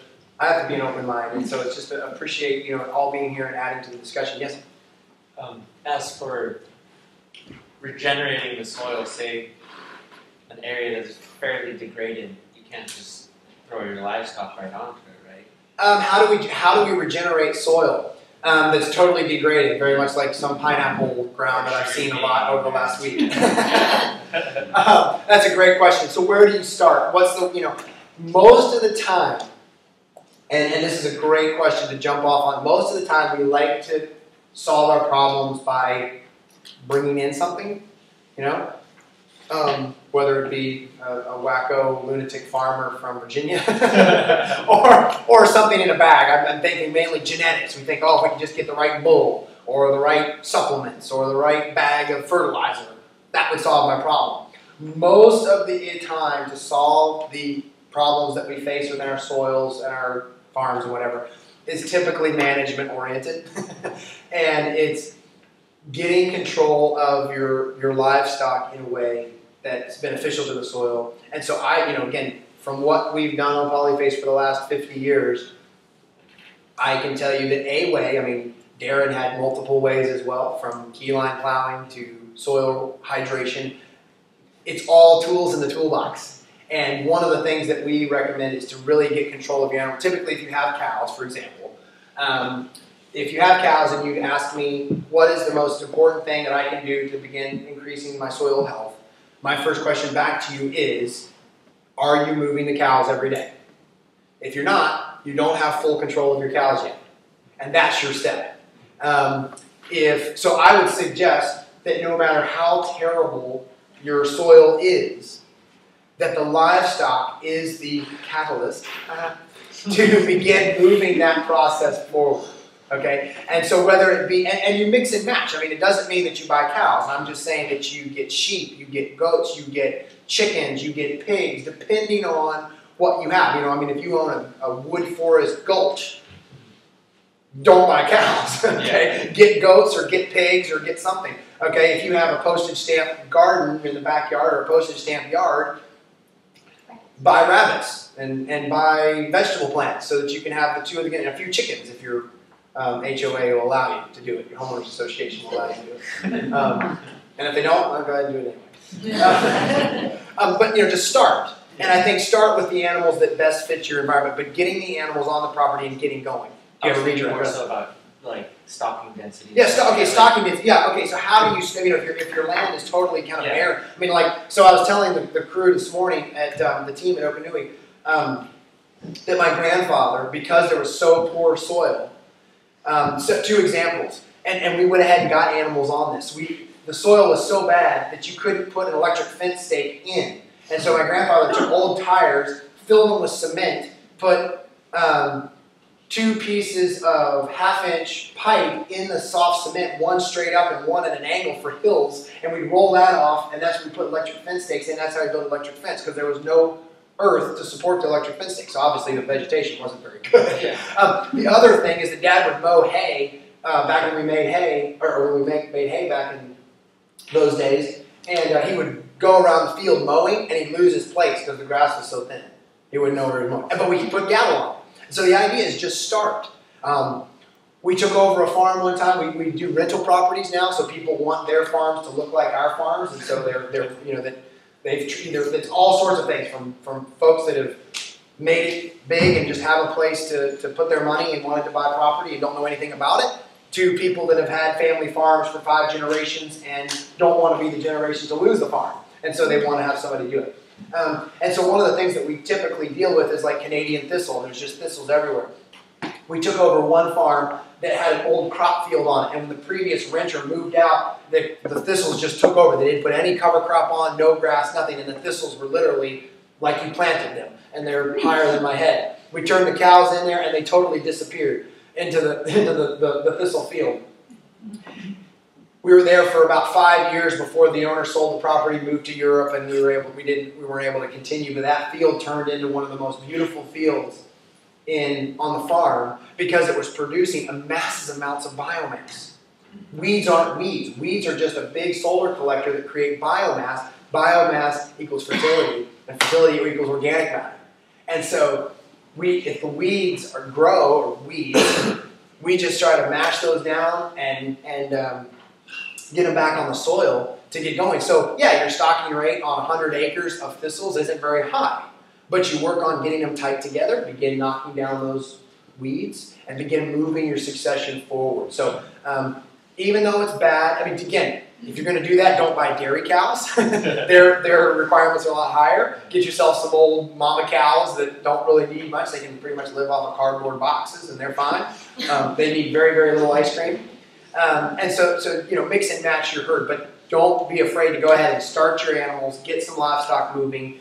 be an open mind. And so it's just to appreciate, all being here and adding to the discussion. Yes? As for regenerating the soil, say an area that's fairly degraded, you can't just throw your livestock right onto it, right? How do we regenerate soil that's totally degraded? Very much like some pineapple ground that I've seen a lot over the last week. That's a great question. So where do you start? What's the most of the time, and this is a great question to jump off on. Most of the time, we like to solve our problems by bringing in something, whether it be a wacko lunatic farmer from Virginia or something in a bag. I'm thinking mainly genetics. We think, if we can just get the right bull or the right supplements or the right bag of fertilizer, that would solve my problem. most of the time to solve the problems that we face within our soils and our farms and whatever is typically management oriented. And it's getting control of your livestock in a way that's beneficial to the soil. And so again, from what we've done on Polyface for the last 50 years, I can tell you that a way, I mean, Darren had multiple ways as well, from keyline plowing to soil hydration. It's all tools in the toolbox. And one of the things that we recommend is to really get control of your animal. Typically, if you have cows, for example, if you have cows and you'd ask me, what is the most important thing that I can do to begin increasing my soil health? My first question back to you is, are you moving the cows every day? If you're not, you don't have full control of your cows yet. And that's your step. So I would suggest that no matter how terrible your soil is, that the livestock is the catalyst to begin moving that process forward. Okay? And so whether it be, and you mix and match. I mean, it doesn't mean that you buy cows. I'm just saying that you get sheep, you get goats, you get chickens, you get pigs, depending on what you have. If you own a wood forest gulch, don't buy cows. Okay? Yeah. Get goats or get pigs or get something. Okay? If you have a postage stamp garden in the backyard or a postage stamp yard, buy rabbits and buy vegetable plants so that you can have the two of them, and a few chickens if your HOA will allow you to do it. Your homeowners association will allow you to do it. And if they don't, I'll go ahead and do it anyway. But just start. And I think start with the animals that best fit your environment, but getting the animals on the property and getting going. Do you have a region more so about like stocking density? Yeah, stocking density. Yeah, okay, so how do you, if your land is totally kind of barren. I mean, so I was telling the crew this morning at the team at Hoku Nui that my grandfather, because there was so poor soil, so 2 examples, and we went ahead and got animals on this. The soil was so bad that you couldn't put an electric fence stake in. And so my grandfather took old tires, filled them with cement, put 2 pieces of 1/2-inch pipe in the soft cement, one straight up and one at an angle for hills, and we'd roll that off, and that's when we put electric fence stakes in. That's how we built electric fence, because there was no earth to support the electric fence stakes. So obviously the vegetation wasn't very good. The other thing is that Dad would mow hay back when we made hay, or when we made hay back in those days, and he would go around the field mowing, and he'd lose his place because the grass was so thin. He wouldn't know where he was mowing. But we could put cattle on. So the idea is just start. We took over a farm one time. We do rental properties now, so people want their farms to look like our farms, and so it's all sorts of things from folks that have made it big and just have a place to put their money and wanted to buy property and don't know anything about it, to people that have had family farms for 5 generations and don't want to be the generation to lose the farm, and so they want to have somebody do it. And so one of the things that we typically deal with is like Canadian thistle. There's just thistles everywhere. We took over one farm that had an old crop field on it, and when the previous renter moved out, the thistles just took over. They didn't put any cover crop on, no grass, nothing, and the thistles were literally like you planted them, and they're higher than my head. We turned the cows in there, and they totally disappeared into the thistle field. We were there for about 5 years before the owner sold the property, moved to Europe, and we weren't able to continue. But that field turned into one of the most beautiful fields on the farm because it was producing massive amounts of biomass. Weeds aren't weeds. Weeds are just a big solar collector that create biomass. Biomass equals fertility, and fertility equals organic matter. And so if the weeds grow, or weeds, we just try to mash those down and get them back on the soil to get going. So yeah, your stocking rate on 100 acres of thistles isn't very high, but you work on getting them tight together, begin knocking down those weeds, and begin moving your succession forward. So even though it's bad, I mean, again, if you're going to do that, don't buy dairy cows. Their requirements are a lot higher. Get yourself some old mama cows that don't really need much. They can pretty much live off of cardboard boxes, and they're fine. They need very, very little ice cream. And so mix and match your herd, but don't be afraid to go ahead and start your animals, get some livestock moving,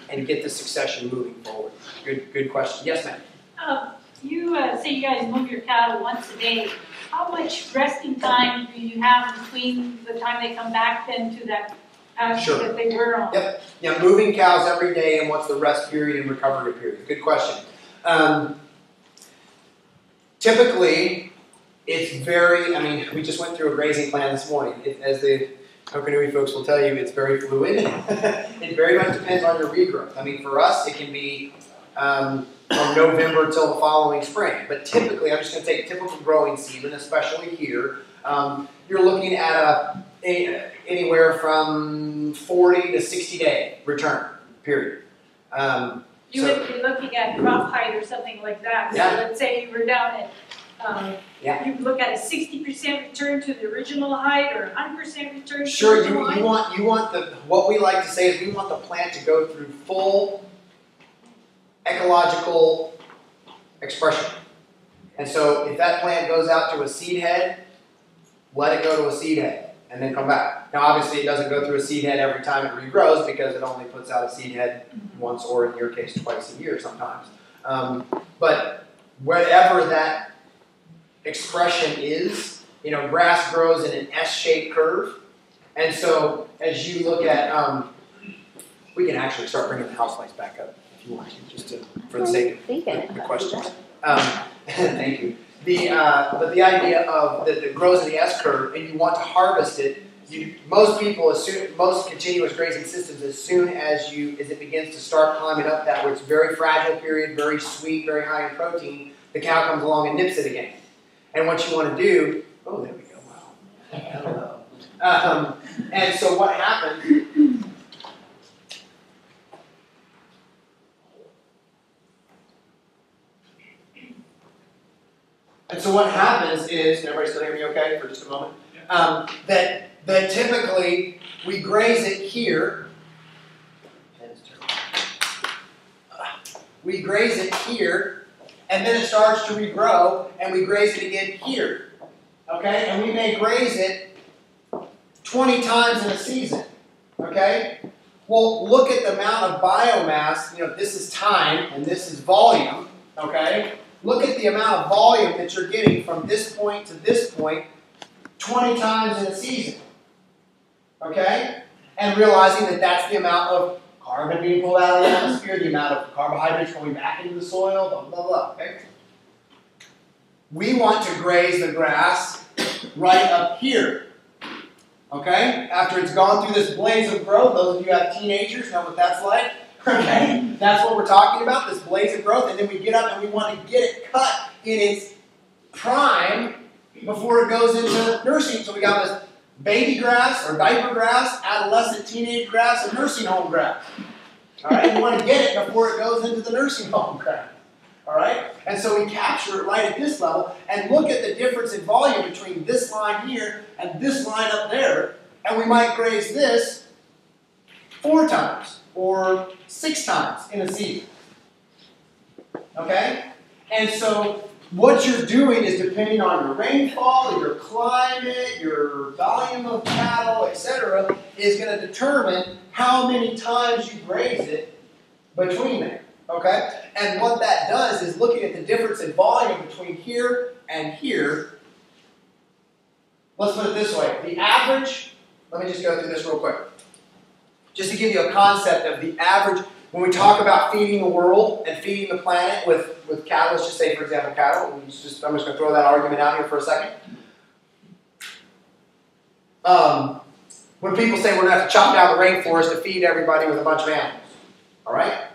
and get the succession moving forward. Good question. Yes, ma'am. You say you guys move your cattle once a day. How much resting time do you have between the time they come back then to that Sure. that they were on. Yep. Yeah, moving cows every day, and what's the rest period and recovery period? Good question. Typically, it's very, I mean, we just went through a grazing plan this morning. As the Hoku Nui folks will tell you, it's very fluid. It very much depends on your regrowth. I mean, for us, it can be from November till the following spring. But typically, I'm just going to take typical growing season, especially here. You're looking at anywhere from 40 to 60 day return period. You would be looking at crop height or something like that. So Yeah. let's say you were down at, you look at a 60% return to the original height or 100% return to the Sure, original height. you want what we like to say is we want the plant to go through full ecological expression. And so if that plant goes out to a seed head, let it go to a seed head and then come back. Now obviously it doesn't go through a seed head every time it regrows because it only puts out a seed head once, or in your case twice a year sometimes. But whatever that expression is, you know, grass grows in an S-shaped curve. And so as you look at, we can actually start bringing the house lights back up if you want to, just to, for the sake of the questions. Thank you. But the idea of that it grows in the S curve, and you want to harvest it. Most people, most continuous grazing systems, as soon as it begins to start climbing up that where it's very fragile period, very sweet, very high in protein, the cow comes along and nips it again. And what you want to do, oh, there we go. Wow. Hello. And so what happens? And so what happens is, can everybody still hear me okay for just a moment? That typically we graze it here. We graze it here, and then it starts to regrow, and we graze it again here. Okay? And we may graze it 20 times in a season. Okay? Well, look at the amount of biomass. You know, this is time, and this is volume. Okay? Look at the amount of volume that you're getting from this point to this point 20 times in a season. Okay? And realizing that that's the amount of carbon being pulled out of the atmosphere, the amount of carbohydrates going back into the soil, blah, blah, blah. Okay? We want to graze the grass right up here. Okay? After it's gone through this blaze of growth, those of you who have teenagers know what that's like. Okay? That's what we're talking about, this blaze of growth. And then we get up and we want to get it cut in its prime before it goes into nursing. So we got this baby grass or diaper grass, adolescent teenage grass, and nursing home grass. All right? We want to get it before it goes into the nursing home grass. All right? And so we capture it right at this level and look at the difference in volume between this line here and this line up there. And we might graze this 4 times or 6 times in a season. Okay? And so what you're doing is depending on your rainfall, your climate, your volume of cattle, etc., is going to determine how many times you graze it between there. Okay? And what that does is looking at the difference in volume between here and here. Let's put it this way. The average, let me just go through this real quick. Just to give you a concept of the average, when we talk about feeding the world and feeding the planet with cattle, let's just say, for example, cattle. I'm just going to throw that argument out here for a second. When people say we're going to have to chop down the rainforest to feed everybody with a bunch of animals, all right?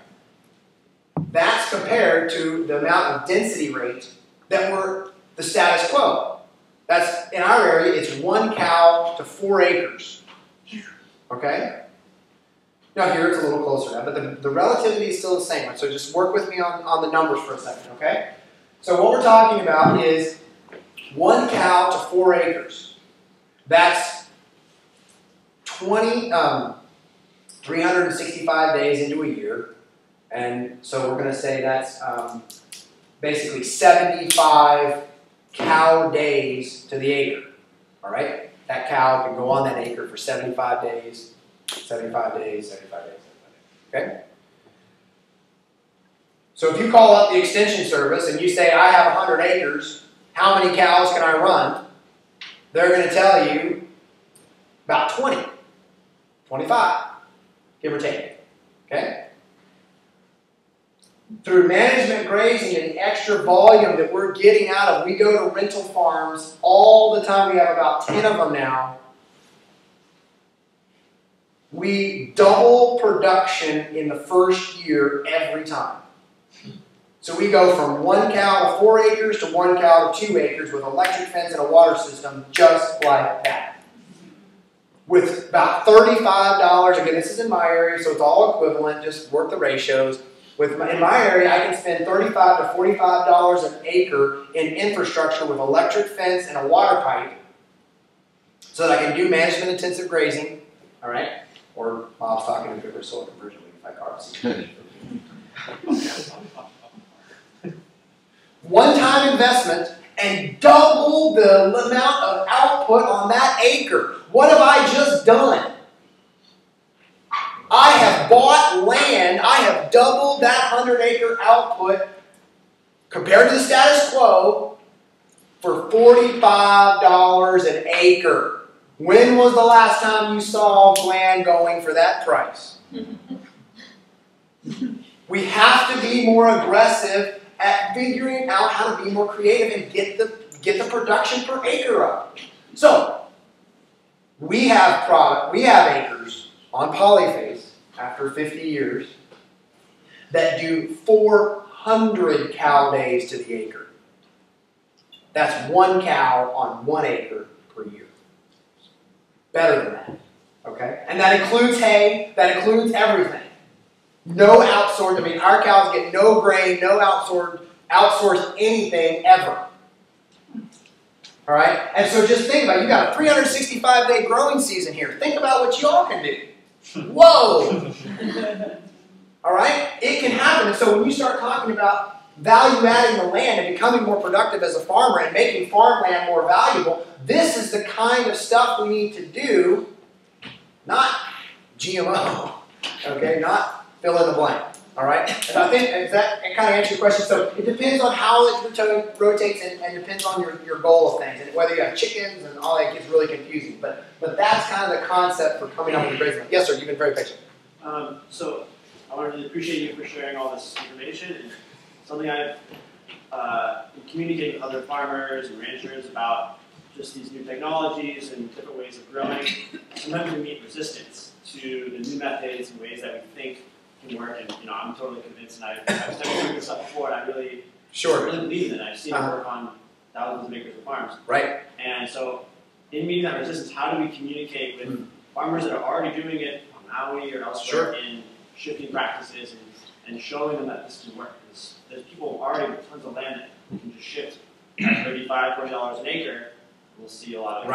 That's compared to the amount of density rate that were the status quo. That's, in our area, it's 1 cow to 4 acres. Okay? Now here it's a little closer now, but the relativity is still the same. So just work with me on the numbers for a second, okay? So what we're talking about is 1 cow to 4 acres. That's 365 days into a year. And so we're going to say that's basically 75 cow days to the acre. All right? That cow can go on that acre for 75 days. 75 days, 75 days, 75 days. Okay? So if you call up the extension service and you say, I have 100 acres, how many cows can I run? They're going to tell you about 20 25, give or take. Okay? Through management grazing and the extra volume that we're getting out of, we go to rental farms all the time. We have about 10 of them now. We double production in the first year every time. So we go from 1 cow to 4 acres to 1 cow to 2 acres with electric fence and a water system just like that. With about $35, again this is in my area so it's all equivalent, just work the ratios. In my area I can spend $35 to $45 an acre in infrastructure with electric fence and a water pipe so that I can do management intensive grazing, all right? Or Bob's talking to good soil conversion, we can find carbon. One-time investment and double the amount of output on that acre. What have I just done? I have bought land, I have doubled that 100-acre output compared to the status quo for $45 an acre. When was the last time you saw land going for that price? We have to be more aggressive at figuring out how to be more creative and get the production per acre up. So, we have acres on polyphase after 50 years that do 400 cow days to the acre. That's 1 cow on 1 acre per year. Better than that, okay? And that includes hay, that includes everything. No outsourced, I mean, our cows get no grain, no outsourced anything ever. All right? And so just think about it. You got a 365-day growing season here. Think about what y'all can do. Whoa! All right? It can happen. And so when you start talking about value-adding the land and becoming more productive as a farmer and making farmland more valuable, this is the kind of stuff we need to do, not GMO, okay? Not fill in the blank, all right? And I think, does that kind of answer your question? So it depends on how it rotates and depends on your goal of things. And whether you have chickens and all that gets really confusing. But that's kind of the concept for coming up with the grazing. Yes, sir, you've been very patient. So I want to really appreciate you for sharing all this information. And something I've been communicating with other farmers and ranchers about just these new technologies and different ways of growing. Sometimes we meet resistance to the new methods and ways that we think can work. And I'm totally convinced, and I've studied this stuff before, and I really believe in it. I've seen it work on thousands of acres of farms. Right. And so, in meeting that resistance, how do we communicate with farmers that are already doing it on Maui or elsewhere in shifting practices and showing them that this can work? There's people already with tons of land that can just shift at $35, $40 an acre. We'll see a lot of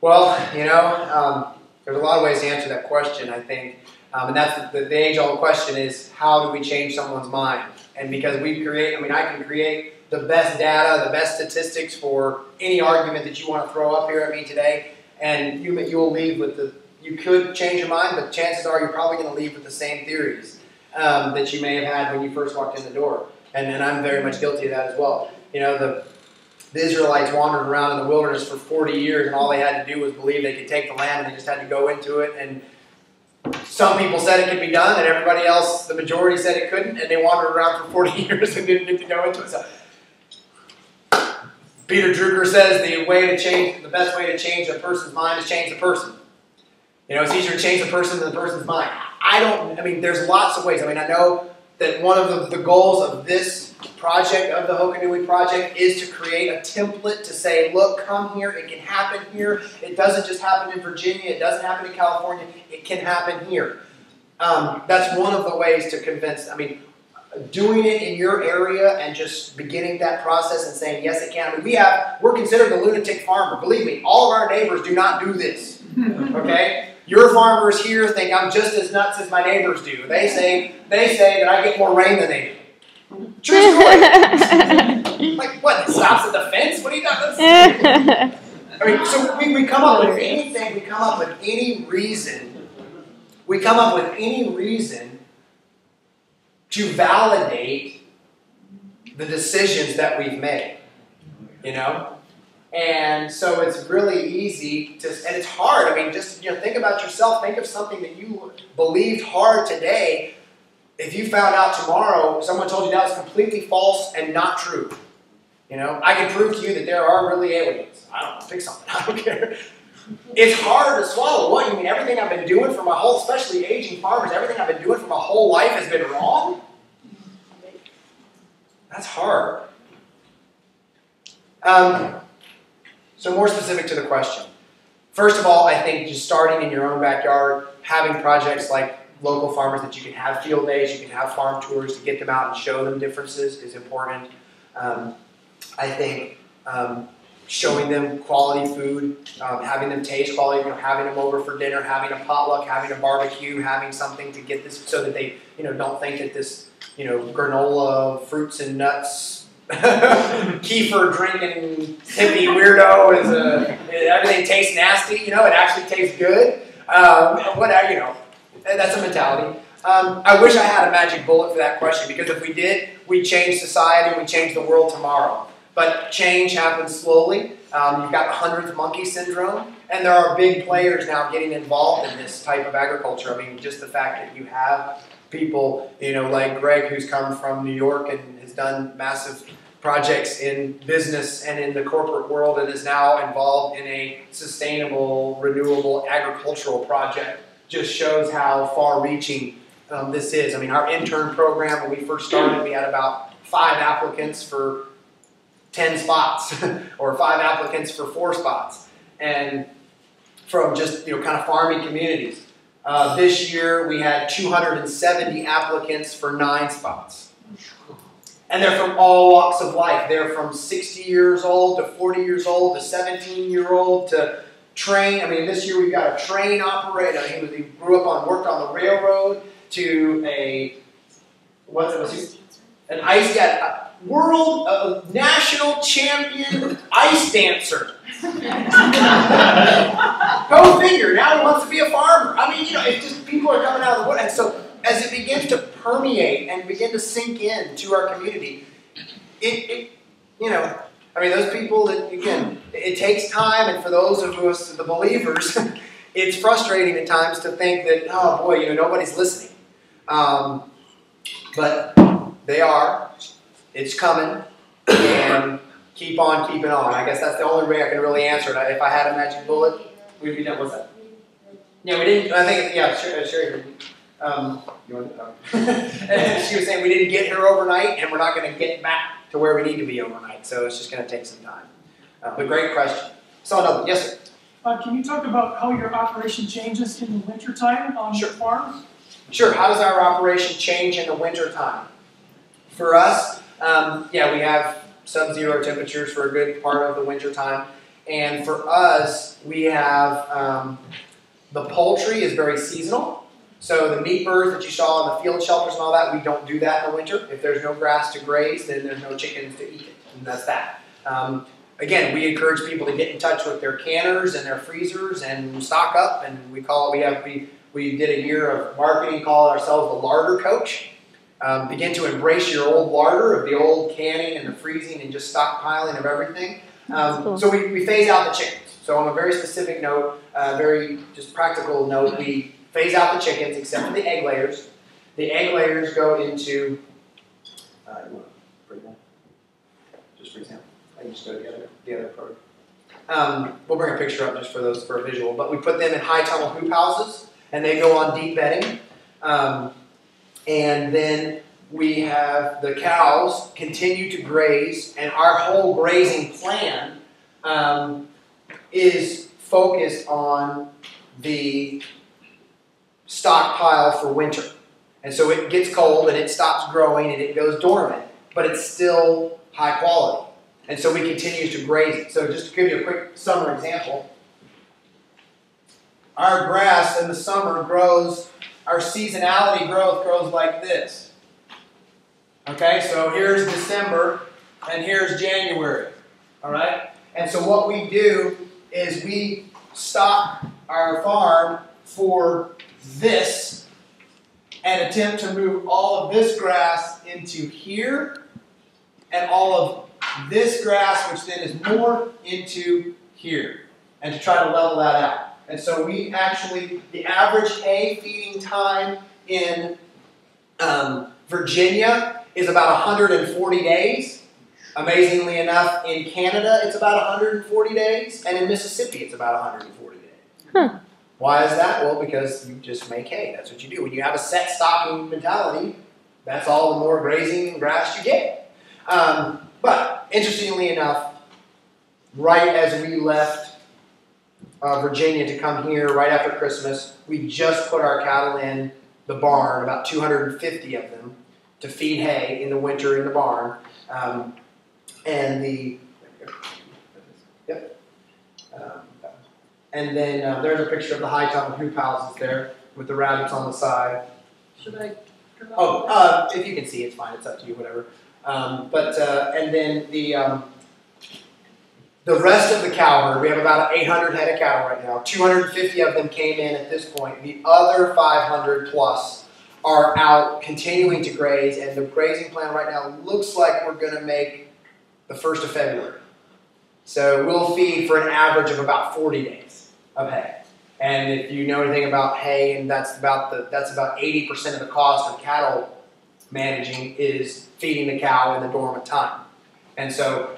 Well, there's a lot of ways to answer that question, I think. And that's the age-old question is, how do we change someone's mind? And because I can create the best data, the best statistics for any argument that you want to throw up here at me today, and you'll leave with you could change your mind, but chances are you're probably going to leave with the same theories that you may have had when you first walked in the door. And I'm very much guilty of that as well. The Israelites wandered around in the wilderness for 40 years, and all they had to do was believe they could take the land, and they just had to go into it. And some people said it could be done, and everybody else, the majority, said it couldn't, and they wandered around for 40 years and didn't get to go into it. So, Peter Drucker says the best way to change a person's mind is change the person. It's easier to change the person than the person's mind. There's lots of ways. I know that one of the goals of this project, of the Hoku Nui project, is to create a template to say, look, come here, it can happen here. It doesn't just happen in Virginia, it doesn't happen in California, it can happen here. That's one of the ways to convince, doing it in your area and just beginning that process and saying, yes, it can. We're considered the lunatic farmer. Believe me, all of our neighbors do not do this, okay? Your farmers here think I'm just as nuts as my neighbors do. They say that I get more rain than they do. True story. Like what? It stops at the fence? What are you doing? So we come up with anything. We come up with any reason. We come up with any reason to validate the decisions that we've made. And so it's really easy to, and it's hard. I mean, just think about yourself. Think of something that you believed hard today. If you found out tomorrow, someone told you that was completely false and not true. I can prove to you that there are really aliens. I don't know, pick something. I don't care. It's hard to swallow. What, you mean everything I've been doing for my whole, especially aging farmers, everything I've been doing for my whole life has been wrong? That's hard. So more specific to the question. First of all, I think just starting in your own backyard, having projects like local farmers that you can have field days, you can have farm tours to get them out and show them differences is important. I think showing them quality food, having them taste quality, having them over for dinner, having a potluck, having a barbecue, having something to get this so that they, don't think that this, granola, fruits and nuts, kefir drinking hippie weirdo everything tastes nasty. It actually tastes good. Whatever, that's a mentality. I wish I had a magic bullet for that question, because if we did, we'd change society, we'd change the world tomorrow. But change happens slowly. You've got the 100th monkey syndrome, and there are big players now getting involved in this type of agriculture. I mean, just the fact that you have people, like Greg, who's come from New York and has done massive projects in business and in the corporate world and is now involved in a sustainable, renewable agricultural project, just shows how far-reaching this is. I mean, our intern program, when we first started, we had about 5 applicants for 10 spots or 5 applicants for 4 spots, and from just kind of farming communities. This year we had 270 applicants for 9 spots, and they're from all walks of life. They're from 60 years old to 40 years old to 17-year-old to train. I mean, this year we've got a train operator. He worked on the railroad, to an ice world national champion ice dancer. Go figure. Now he wants to be a farmer. I mean, it's just people are coming out of the wood. And so as it begins to permeate and begin to sink in to our community, I mean, those people that, again, it takes time, and for those of us, the believers, it's frustrating at times to think that, oh boy, nobody's listening. But they are. It's coming, and keep on keeping on. I guess that's the only way I can really answer it. If I had a magic bullet, we'd be done. What's that? Yeah, we didn't. I think, yeah, sure. You want to? She was saying we didn't get here overnight, and we're not going to get back to where we need to be overnight. So it's just going to take some time. But great question. So another, yes, sir. Can you talk about how your operation changes in the wintertime on your farm? Sure. How does our operation change in the wintertime? For us, we have sub-zero temperatures for a good part of the wintertime. And for us, we have the poultry is very seasonal. So the meat birds that you saw in the field shelters and all that, we don't do that in the winter. If there's no grass to graze, then there's no chickens to eat it. And that's that. Again, we encourage people to get in touch with their canners and their freezers and stock up. And we did a year of marketing, call ourselves the larder coach. Begin to embrace your old larder of the old canning and the freezing and just stockpiling of everything. So we phase out the chickens. So on a very specific note, very just practical note, we phase out the chickens except for the egg layers. The egg layers go into, you want to bring that? Just for example. I can just go to the other program. We'll bring a picture up just for a visual. But we put them in high tunnel hoop houses, and they go on deep bedding. And then we have the cows continue to graze, and our whole grazing plan is focused on the stockpile for winter. And so it gets cold and it stops growing and it goes dormant, but it's still high quality. And so we continue to graze it. So just to give you a quick summer example, our grass in the summer grows, our seasonality growth grows like this. Okay, so here's December and here's January. All right? And so what we do is we stock our farm for this and attempt to move all of this grass into here and all of this grass, which then is more into here, and to try to level that out. And so we actually, the average hay feeding time in Virginia is about 140 days. Amazingly enough, in Canada, it's about 140 days, and in Mississippi, it's about 140 days. Huh. Why is that? Well, because you just make hay. That's what you do. When you have a set stocking mentality, that's all the more grazing and grass you get. But interestingly enough, right as we left Virginia to come here right after Christmas, we just put our cattle in the barn, about 250 of them, to feed hay in the winter in the barn. And then there's a picture of the high-toned hoop houses there with the rabbits on the side. Should I come out? Oh, if you can see, it's fine. It's up to you, whatever. And then the rest of the cow herd, we have about 800 head of cattle right now. 250 of them came in at this point. The other 500 plus are out continuing to graze, and the grazing plan right now looks like we're going to make the 1st of February. So we'll feed for an average of about 40 days of hay. And if you know anything about hay, and that's about 80% of the cost of cattle managing is feeding the cow in the dormant time. And so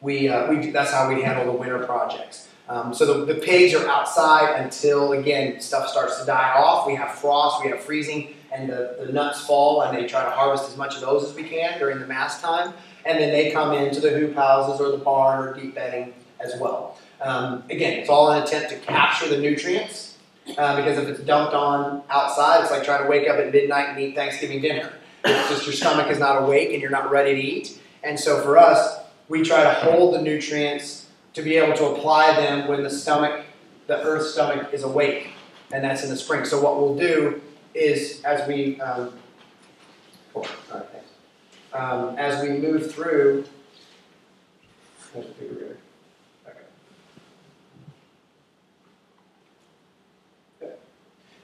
that's how we handle the winter projects. So the pigs are outside until, again, stuff starts to die off. We have frost, we have freezing, and the nuts fall, and they try to harvest as much of those as we can during the mast time. And then they come into the hoop houses or the barn or deep bedding as well. Again, it's all an attempt to capture the nutrients, because if it's dumped on outside, it's like trying to wake up at midnight and eat Thanksgiving dinner. It's just your stomach is not awake and you're not ready to eat. And so for us, we try to hold the nutrients to be able to apply them when the earth's stomach is awake, and that's in the spring. So what we'll do is, as we as we move through,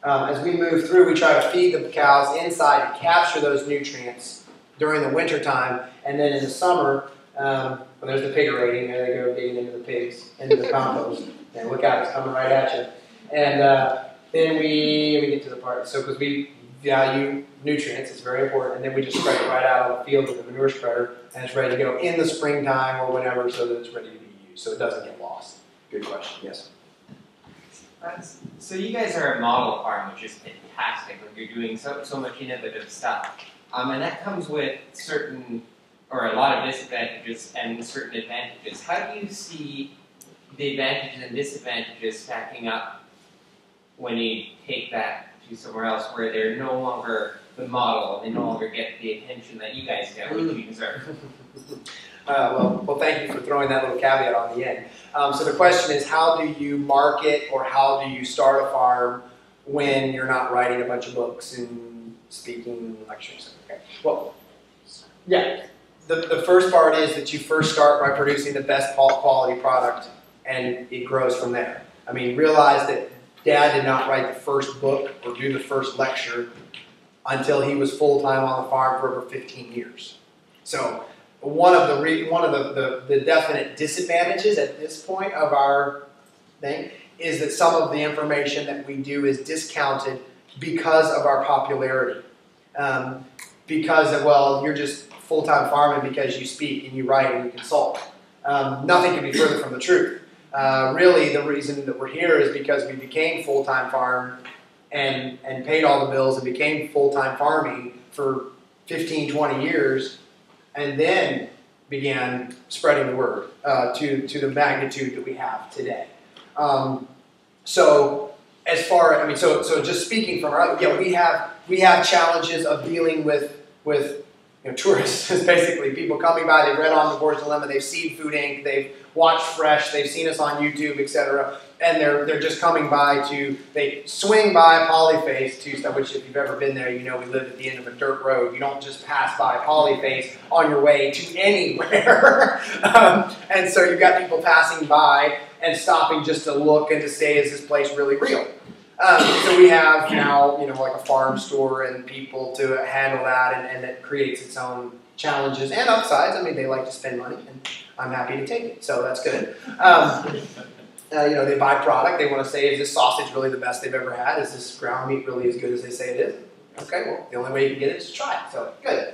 as we move through, we try to feed the cows inside to capture those nutrients during the winter time, and then in the summer, there's the pig rating. There they go digging into the pigs, into the compost. And look out, it's coming right at you. And then we get to the part. So because we value nutrients, it's very important. And then we just spread it right out on the field with a manure spreader, and it's ready to go in the springtime or whenever, so that it's ready to be used, so it doesn't get lost. Good question. Yes. So you guys are a model farm, which is fantastic. Like you're doing so much innovative stuff, and that comes with certain, or a lot of disadvantages and certain advantages. How do you see the advantages and disadvantages stacking up when you take that to somewhere else where they're no longer the model and they no longer get the attention that you guys get, which you deserve? Well, thank you for throwing that little caveat on the end. So the question is, how do you market or how do you start a farm when you're not writing a bunch of books and speaking lectures? Okay. Well, yeah. The first part is that you first start by producing the best quality product, and it grows from there. I mean, realize that Dad did not write the first book or do the first lecture until he was full-time on the farm for over 15 years. So one of the definite disadvantages at this point of our thing is that some of the information that we do is discounted because of our popularity. Because of, well, you're just full-time farming because you speak and you write and you consult. Nothing can be further from the truth. Really, the reason that we're here is because we became full-time farm and paid all the bills and became full-time farming for 15, 20 years, and then began spreading the word to the magnitude that we have today. So as far, I mean, so just speaking from our, yeah, we have challenges of dealing with tourists, basically people coming by. They've read Omnivore's Dilemma, they've seen Food Inc., they've watched Fresh, they've seen us on YouTube, etc. And they're just coming by they swing by Polyface to stuff, which if you've ever been there, you know we live at the end of a dirt road. You don't just pass by Polyface on your way to anywhere. And so you've got people passing by and stopping just to look and to say, is this place really real? So we have now, like a farm store and people to handle that, and that creates its own challenges and upsides. I mean, they like to spend money, and I'm happy to take it, so that's good. You know, they buy product. They want to say, is this sausage really the best they've ever had? Is this ground meat really as good as they say it is? Okay, well, the only way you can get it is to try it, so good.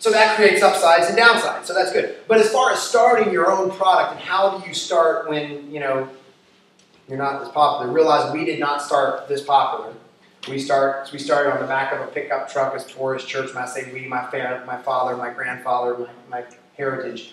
So that creates upsides and downsides, so that's good. But as far as starting your own product and how do you start when, you know, you're not as popular, realize we did not start this popular. We started on the back of a pickup truck as poor as church. When I say we, my father, my grandfather, my heritage.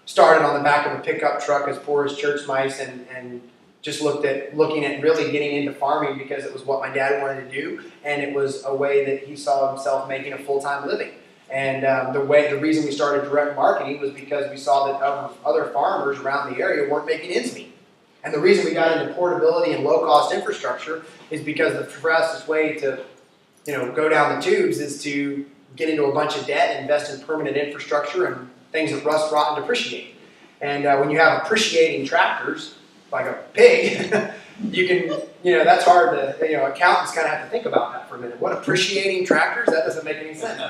Started on the back of a pickup truck as poor as church mice, and just looking at really getting into farming because it was what my dad wanted to do, and it was a way that he saw himself making a full-time living. And the reason we started direct marketing was because we saw that other farmers around the area weren't making ends meet. And the reason we got into portability and low-cost infrastructure is because the fastest way to, you know, go down the tubes is to get into a bunch of debt and invest in permanent infrastructure and things that rust, rot, and depreciate. And when you have appreciating tractors, like a pig, you can, you know, that's hard to, you know, accountants kind of have to think about that for a minute. What appreciating tractors? That doesn't make any sense.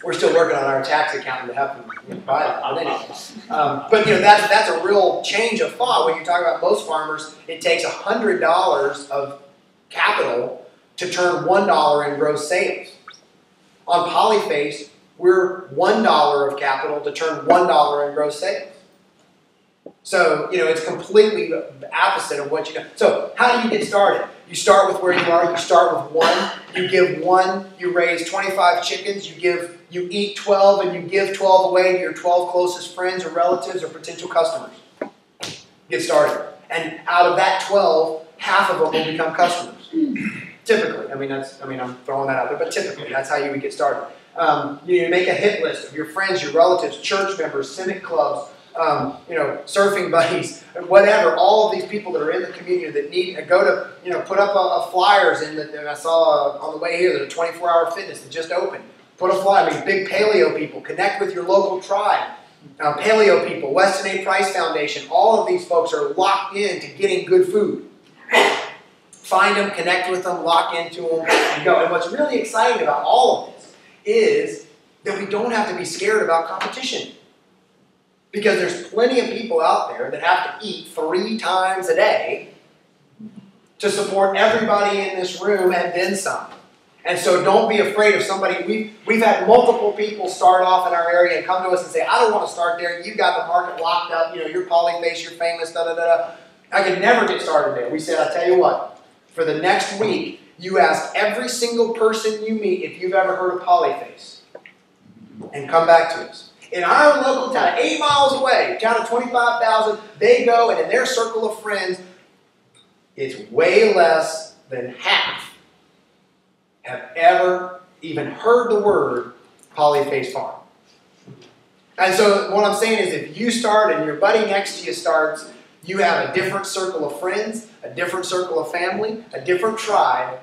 We're still working on our tax accountant to help them buy that. But anyway, but you know, that's a real change of thought when you talk about most farmers. It takes $100 of capital to turn $1 in gross sales. On Polyface, we're $1 of capital to turn $1 in gross sales. So, you know, it's completely opposite of what you know. So, how do you get started? You start with where you are. You start with one. You give one. You raise 25 chickens. You eat 12, and you give 12 away to your 12 closest friends or relatives or potential customers. Get started. And out of that 12, half of them will become customers. Typically. I'm throwing that out there, but typically, that's how you would get started. You make a hit list of your friends, your relatives, church members, civic clubs, you know, surfing buddies, whatever, all of these people that are in the community that need to go to, you know, put up a flyers in I saw on the way here, there's a 24-hour fitness that just opened. Put a flyer, big paleo people, connect with your local tribe, paleo people, Weston A. Price Foundation, all of these folks are locked in to getting good food. Find them, connect with them, lock into them, and go. And what's really exciting about all of this is that we don't have to be scared about competition. Because there's plenty of people out there that have to eat 3 times a day to support everybody in this room and then some. And so don't be afraid of somebody. We've had multiple people start off in our area and come to us and say, I don't want to start there. You've got the market locked up. You know, you're Polyface, you're famous, da-da-da-da. I could never get started there. We said, I'll tell you what, for the next week, you ask every single person you meet if you've ever heard of Polyface and come back to us. In our local town, 8 miles away, town of 25,000, they go, and in their circle of friends, it's way less than half have ever even heard the word Polyface Farm. And so what I'm saying is if you start and your buddy next to you starts, you have a different circle of friends, a different circle of family, a different tribe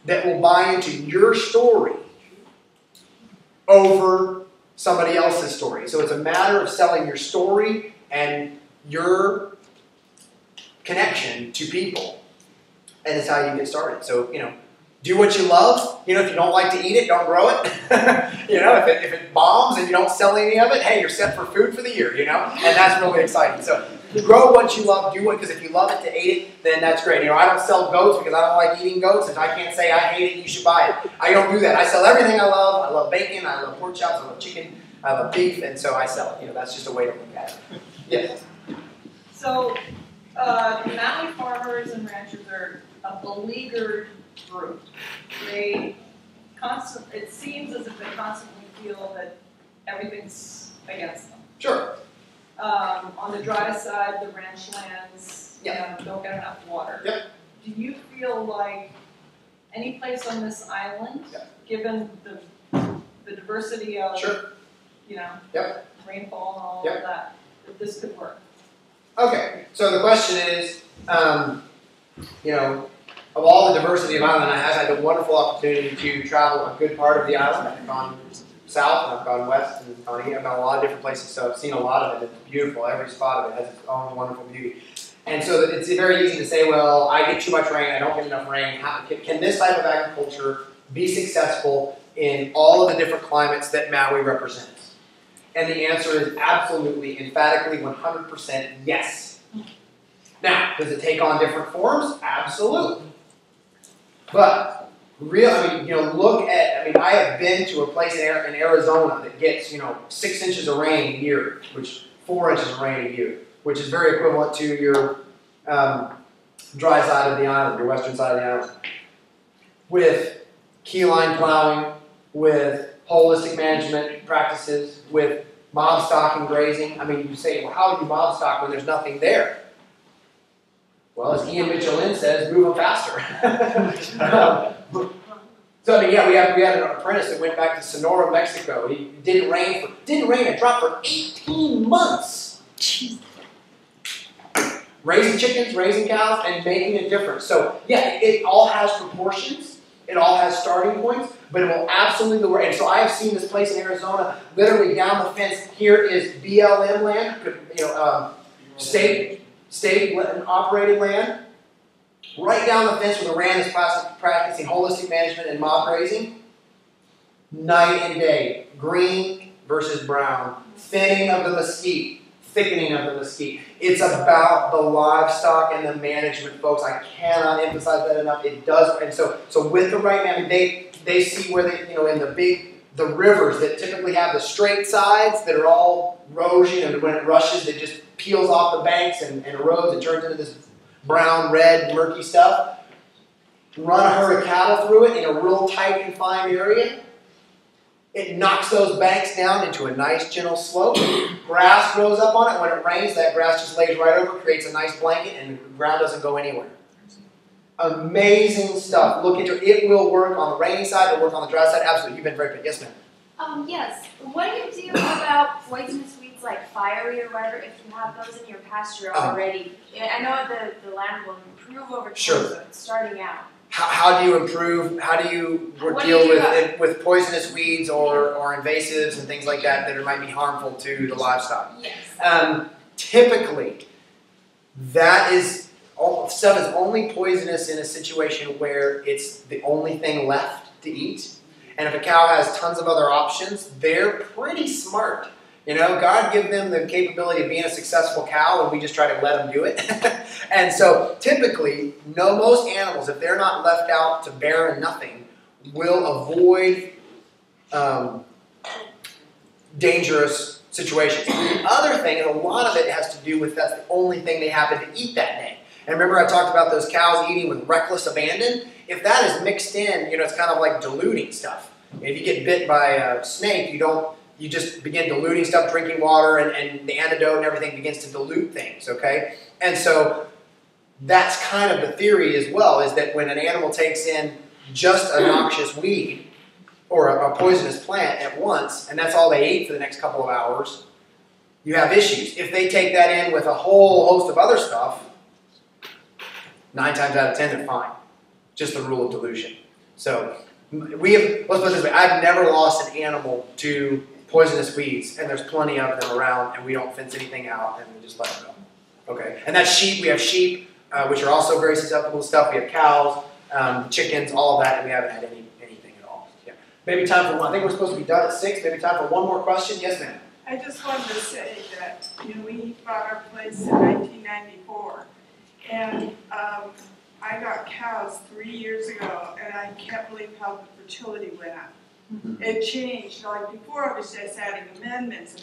that will buy into your story over somebody else's story. So it's a matter of selling your story and your connection to people. And it's how you get started. So, you know, do what you love. You know, if you don't like to eat it, don't grow it. You know, if it bombs and you don't sell any of it, hey, you're set for food for the year, you know? And that's really exciting. So grow what you love, do it, because if you love it to eat it, then that's great. You know, I don't sell goats because I don't like eating goats, and I can't say I hate it, you should buy it. I don't do that. I sell everything I love. I love bacon, I love pork chops, I love chicken, I love beef, and so I sell it. You know, that's just a way to look at it. Yes? So, the Maui farmers and ranchers are a beleaguered group. It seems as if they constantly feel that everything's against them. Sure. On the dry side, the ranch lands don't get enough water. Yep. Do you feel like any place on this island, given the diversity of, you know, rainfall and all of that this could work? Okay, so the question is, you know, of all the diversity of island, I've had the wonderful opportunity to travel a good part of the island. I've gone south, and I've gone west, and I've gone a lot of different places, so I've seen a lot of it. It's beautiful. Every spot of it has its own wonderful beauty. And so it's very easy to say, well, I get too much rain, I don't get enough rain. Can this type of agriculture be successful in all of the different climates that Maui represents? And the answer is absolutely, emphatically, 100% yes. Now, does it take on different forms? Absolutely. But look at, I have been to a place in Arizona that gets, 6 inches of rain a year, 4 inches of rain a year, which is very equivalent to your dry side of the island, your western side of the island. With key line plowing, with holistic management practices, with mob stock and grazing. You say, well, how do you mob stock when there's nothing there? Well, as Ian Mitchell-Lynn says, move them faster. So we had an apprentice that went back to Sonora, Mexico. He didn't rain a drop for 18 months. Jeez. Raising chickens, raising cows, and making a difference. So yeah, it all has proportions. It all has starting points, but it will absolutely work. And so I have seen this place in Arizona, literally down the fence. Here is BLM land, state operated land. Right down the fence where the RAN is practicing holistic management and mob grazing. Night and day, green versus brown, thinning of the mesquite, thickening of the mesquite. It's about the livestock and the management, folks. I cannot emphasize that enough. It does, and so with the right man, they see where they, in the rivers that typically have the straight sides that are all erosion, and when it rushes, it just peels off the banks and erodes and turns into this brown, red, murky stuff. Run a herd of cattle through it in a real tight, confined area. It knocks those banks down into a nice, gentle slope. Grass grows up on it. When it rains, that grass just lays right over, creates a nice blanket, and the ground doesn't go anywhere. Amazing stuff. Look into it. It will work on the rainy side. It will work on the dry side. Absolutely. You've been very good. Yes, ma'am. Yes. What do you do about poisonous weeds like fiery or whatever if you have those in your pasture already? I know the land will improve over time, so it's starting out. How do you improve? How do you deal with poisonous weeds or invasives and things like that might be harmful to the livestock? Yes. Typically, stuff is only poisonous in a situation where it's the only thing left to eat. And if a cow has tons of other options, they're pretty smart. God gave them the capability of being a successful cow, and we just try to let them do it. And so typically, most animals, if they're not left out to barren nothing, will avoid dangerous situations. The other thing, and a lot of it has to do with that's the only thing they happen to eat that day. And remember I talked about those cows eating with reckless abandon? If that is mixed in, it's kind of like diluting stuff. If you get bit by a snake, you just begin diluting stuff, drinking water, and the antidote and everything begins to dilute things, okay? And so that's kind of the theory as well, is that when an animal takes in just a noxious weed or a poisonous plant at once, and that's all they ate for the next couple of hours, you have issues. If they take that in with a whole host of other stuff, 9 times out of 10, they're fine. Just the rule of dilution. So let's put it this way, I've never lost an animal to poisonous weeds, and there's plenty of them around, and we don't fence anything out, and we just let them go. Okay, and that's sheep. We have sheep, which are also very susceptible to stuff. We have cows, chickens, all of that, and we haven't had anything at all. Yeah. Maybe time for one. I think we're supposed to be done at 6. Maybe time for one more question. Yes, ma'am. I just wanted to say that we bought our place in 1994, and I got cows 3 years ago, and I can't believe how the fertility went up. It changed. Like before, I was just adding amendments,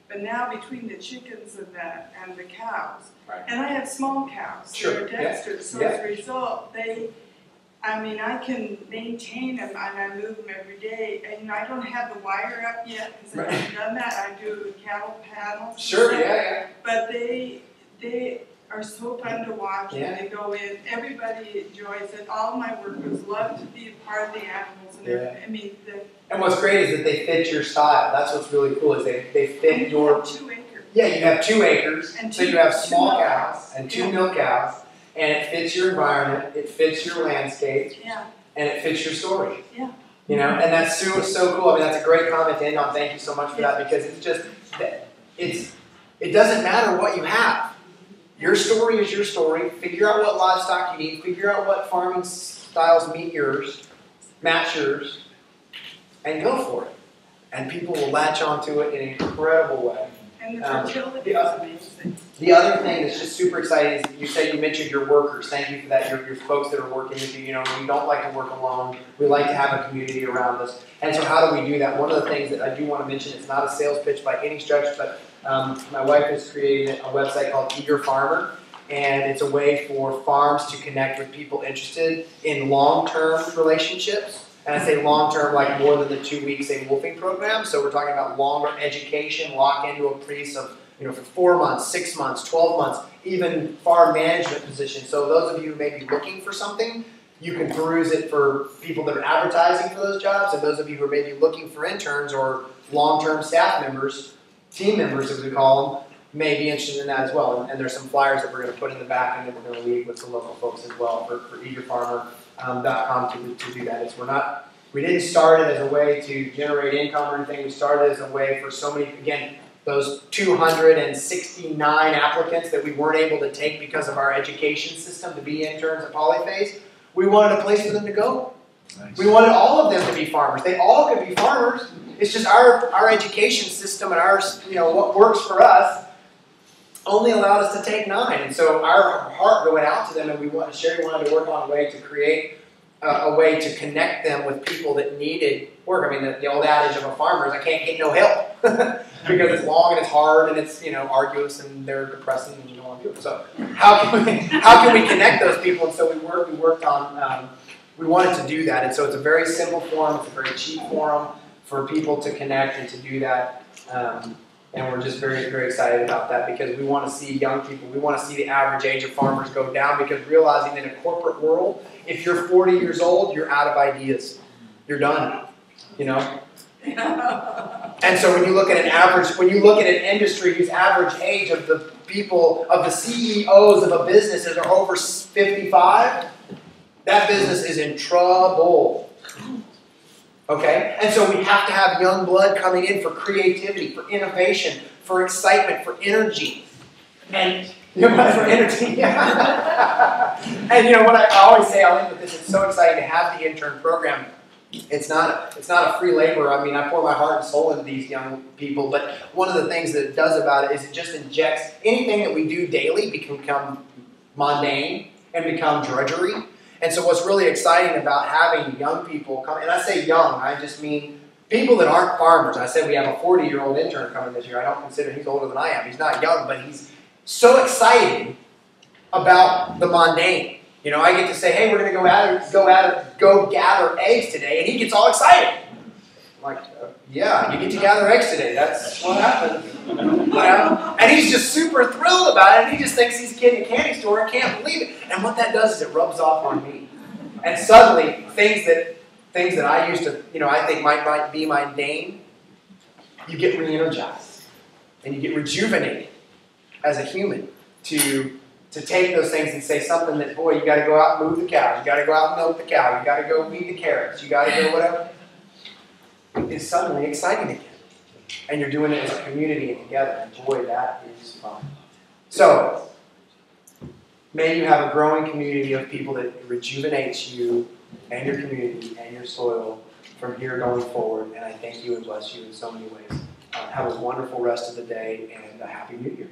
but now between the chickens and the cows, and I have small cows, they're dexters, so as a result, I can maintain them and I move them every day. And I don't have the wire up yet because I haven't done that. I do cattle panels. But they are so fun to watch when they go in. Everybody enjoys it. All my workers love to be a part of the animals. And and what's great is that they fit your style. That's what's really cool is they fit your. You have 2 acres. Yeah, you have 2 acres. And so you have small cows and 2 milk cows, and it fits your environment. It fits your landscape. And it fits your story. And that's so cool. That's a great comment to end on. Thank you so much for that, because it's just it doesn't matter what you have. Your story is your story. Figure out what livestock you need. Figure out what farming styles meet yours. match yours, and go for it. And people will latch onto it in an incredible way. And the fertility is amazing. The other thing that's just super exciting is you mentioned your workers. Thank you for that. Your folks that are working with you. You know, we don't like to work alone. We like to have a community around us. And so how do we do that? One of the things that I do want to mention, it's not a sales pitch by any stretch, but my wife has created a website called Eager Farmer. And it's a way for farms to connect with people interested in long-term relationships. And I say long-term, like more than the 2 weeks a wolfing program. So we're talking about longer education, lock into a piece of, for 4 months, 6 months, 12 months, even farm management positions. So those of you who may be looking for something, you can peruse it for people that are advertising for those jobs. And those of you who are maybe looking for interns or long-term staff members, team members as we call them, may be interested in that as well. And there's some flyers that we're going to put in the back and then we're going to leave with some local folks as well for eagerfarmer.com to do that. We didn't start it as a way to generate income or anything. We started as a way for so many, again, those 269 applicants that we weren't able to take because of our education system to be interns at Polyphase. We wanted a place for them to go. Nice. We wanted all of them to be farmers. They all could be farmers. It's just our education system and our, what works for us only allowed us to take 9. And so our heart going out to them, and Sherry wanted to work on a way to create a way to connect them with people that needed work. I mean, the old adage of a farmer is, I can't get no help. Because it's long and it's hard and it's, arduous and they're depressing and you don't want to do it. So how can we connect those people? And so we worked on, we wanted to do that. And so it's a very simple forum. It's a very cheap forum for people to connect and to do that. And we're just very, very excited about that because we want to see young people, we want to see the average age of farmers go down because realizing that in a corporate world, if you're 40 years old, you're out of ideas. You're done, And so when you look at an industry whose average age of the people, of the CEOs of a business are over 55, that business is in trouble. Okay? And so we have to have young blood coming in for creativity, for innovation, for excitement, for energy. And for energy. And what I always say, I'll end with this, it's so exciting to have the intern program. It's not a free labor. I mean, I pour my heart and soul into these young people, but one of the things that it does about it is it just injects anything that we do daily can become mundane and become drudgery. And so what's really exciting about having young people come, and I say young, I just mean people that aren't farmers. I said we have a 40-year-old intern coming this year. I don't consider he's older than I am. He's not young, but he's so excited about the mundane. I get to say, hey, we're going to go gather eggs today, and he gets all excited. I'm like, yeah, you get to gather eggs today. That's what happens. And he's just super thrilled about it, and he just thinks he's a kid in a candy store and can't believe it. And what that does is it rubs off on me. And suddenly, things that I used to, I think might be mundane, you get re-energized. And you get rejuvenated as a human to take those things and say something that, boy, you got to go out and move the cow. You got to go out and milk the cow. You got to go weed the carrots. You got to go whatever. It's suddenly exciting again. And you're doing it as a community and together. And boy, that is fun. So, may you have a growing community of people that rejuvenates you and your community and your soil from here going forward. And I thank you and bless you in so many ways. Have a wonderful rest of the day and a Happy New Year.